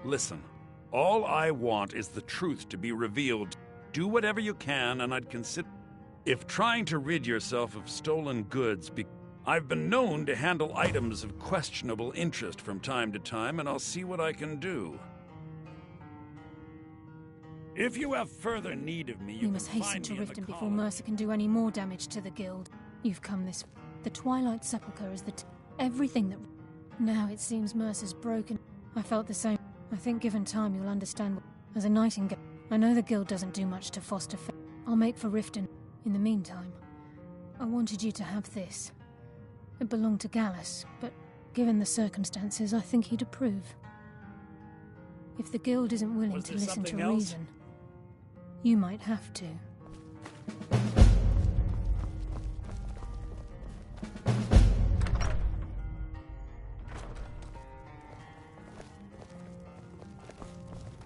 C: Listen, all I want is the truth to be revealed. Do whatever you can, and I'd consider... If trying to rid yourself of stolen goods I've been known to handle items of questionable interest from time to time, and I'll see what I can do. If you have further need of me,
J: We must hasten to Riften before Mercer can do any more damage to the Guild. You've come this... The Twilight Sepulchre is everything that... Now it seems Mercer's broken. I felt the same. I think given time you'll understand. As a Nightingale, I know the Guild doesn't do much to foster faith. I'll make for Riften. In the meantime, I wanted you to have this. It belonged to Gallus, but given the circumstances, I think he'd approve. If the Guild isn't willing to listen to reason, you might have to.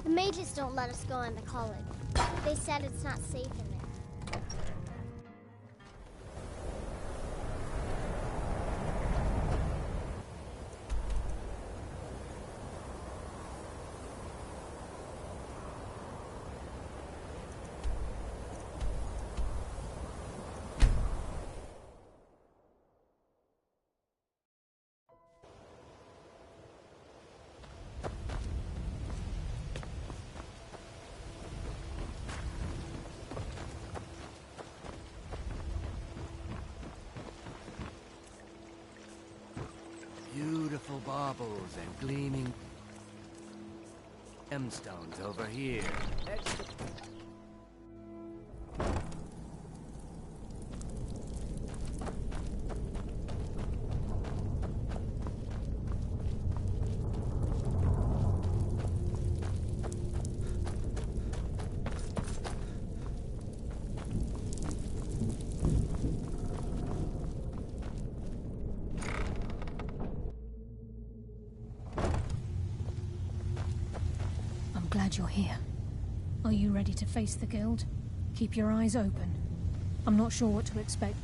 T: The mages don't let us go into college. They said it's not safe in there.
Q: Beautiful baubles and gleaming gemstones over here.
J: Glad you're here. Are you ready to face the Guild? Keep your eyes open. I'm not sure what to expect.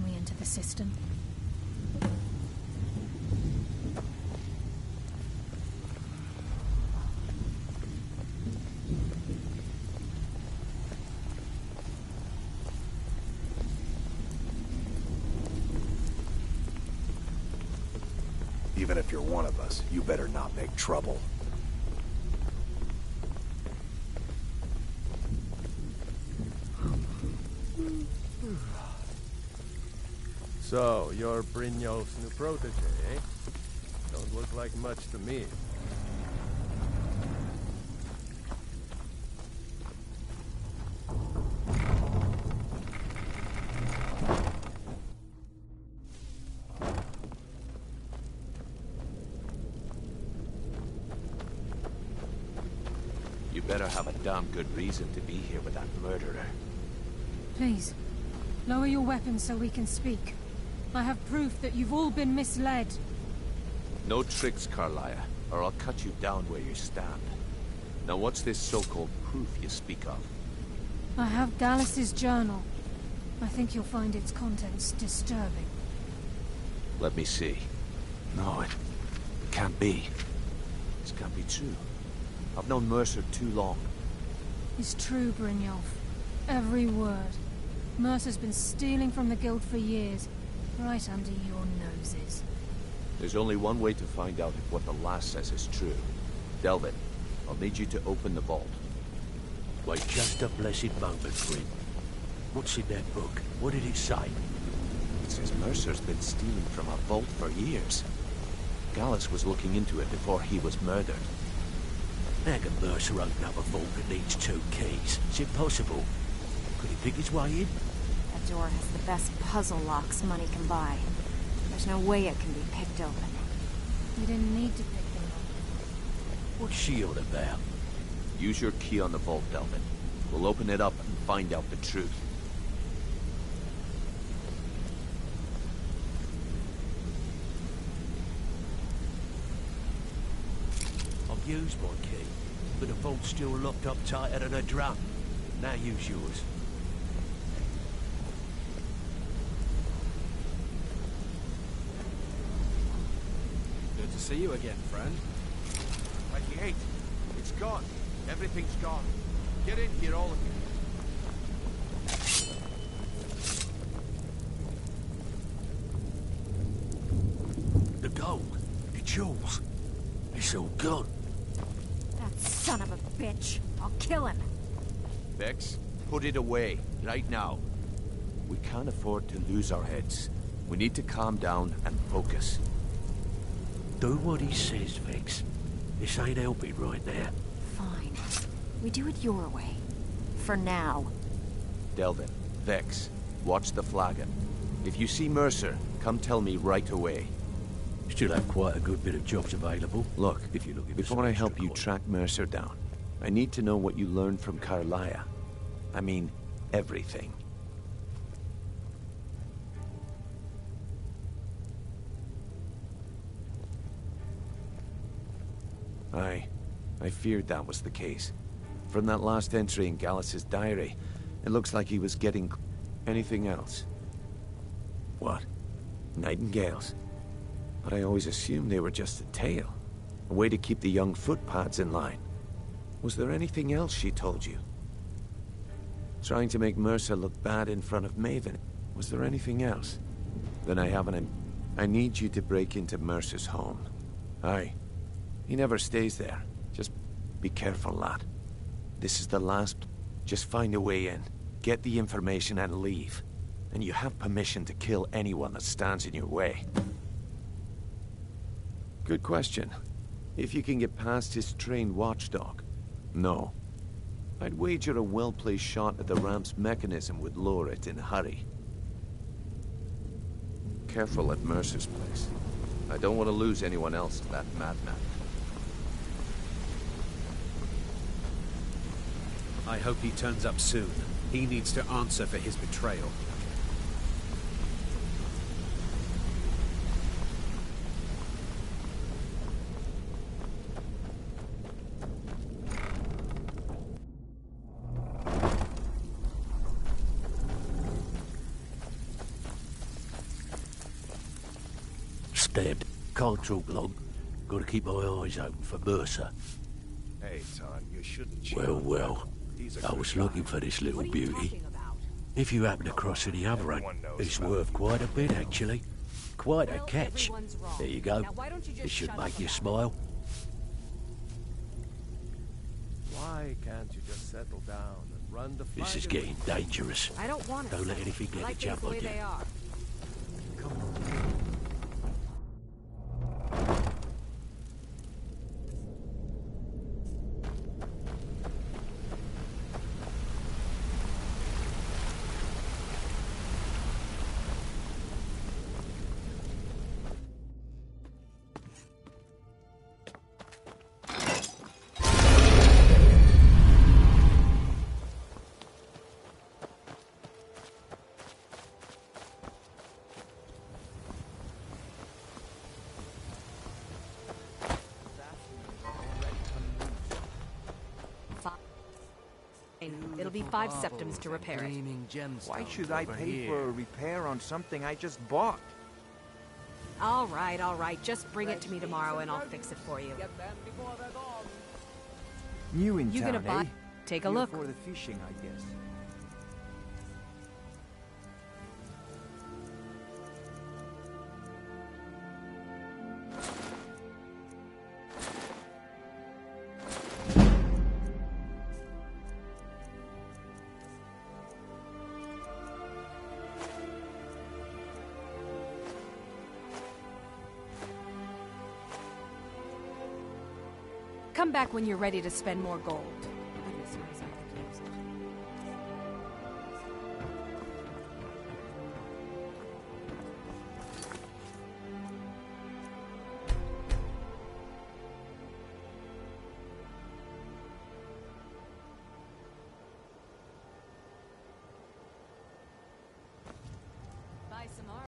J: We enter the system.
V: Even if you're one of us, you better not make trouble.
R: So, you're Brynjolf's new protege, eh? Don't look like much to me.
F: You better have a damn good reason to be here with that murderer.
J: Please, lower your weapons so we can speak. I have proof that you've all been misled.
F: No tricks, Carlia, or I'll cut you down where you stand. Now what's this so-called proof you speak of?
J: I have Gallus's journal. I think you'll find its contents disturbing.
F: Let me see. No, it can't be. This can't be true. I've known Mercer too long.
J: It's true, Brynjolf. Every word. Mercer's been stealing from the Guild for years, right under your noses.
F: There's only one way to find out if what the lass says is true. Delvin, I'll need you to open the vault.
N: Wait just a blessed moment, Bryn. What's in that book? What did it say?
F: It says Mercer's been stealing from a vault for years. Gallus was looking into it before he was murdered.
N: How can Mercer open up a vault that needs 2 keys? It's impossible. Could he pick his way in?
L: That door has the best puzzle locks money can buy. There's no way it can be picked open.
J: You didn't need to pick them up.
N: What's she on about?
F: Use your key on the vault, Delvin. We'll open it up and find out the truth.
N: I've used my key, but the vault's still locked up tighter than a drum. Now use yours.
H: Good to see you again, friend.
R: 28. It's gone. Everything's gone. Get in here, all of you.
N: The gold. It's yours. It's all gone.
L: That son of a bitch. I'll kill him.
F: Vex, put it away, right now. We can't afford to lose our heads. We need to calm down and focus.
N: Do what he says, Vex. This ain't helping right now.
L: Fine. We do it your way. For now.
F: Delvin, Vex, watch the flagon. If you see Mercer, come tell me right away.
N: Still have quite a good bit of jobs available.
F: Look,
N: if you're looking
F: before I help you track Mercer down, I need to know what you learned from Carlia. I mean, everything. I feared that was the case. From that last entry in Gallus's diary, it looks like he was getting... anything else. What? Nightingales? But I always assumed they were just a tale. A way to keep the young footpads in line. Was there anything else she told you? Trying to make Mercer look bad in front of Maven. Was there anything else? Then I haven't... I need you to break into Mercer's home. Aye. He never stays there. Just be careful, lad. This is the last... Just find a way in. Get the information and leave. And you have permission to kill anyone that stands in your way. Good question. If you can get past his trained watchdog. No. I'd wager a well-placed shot at the ramp's mechanism would lower it in a hurry. Careful at Mercer's place. I don't want to lose anyone else to that madman.
M: I hope he turns up soon. He needs to answer for his betrayal.
N: Stabbed. Can't talk long. Gotta keep my eyes open for Mercer.
V: Hey, Todd, you shouldn't cheat.
N: Well. I was looking for this little beauty. If you happen across any other one, it's worth quite a bit, actually.
G: Quite a catch. There you go. This should make you smile.
R: Why can't you just settle down and run the
G: This is
R: flag
G: getting dangerous.
A: I don't want it.
G: Don't let anything get
A: I
G: a
A: like
G: jump
A: things the
G: on
A: way
G: you.
A: they are. It'll be 5 septims to repair it.
P: Why should I pay for a repair on something I just bought?
A: All right. Just bring it to me tomorrow and I'll fix it for you.
P: New in
A: You
P: town,
A: gonna buy?
P: eh?
A: Take a
P: Here
A: look.
P: for the fishing, I guess.
A: Come back when you're ready to spend more gold.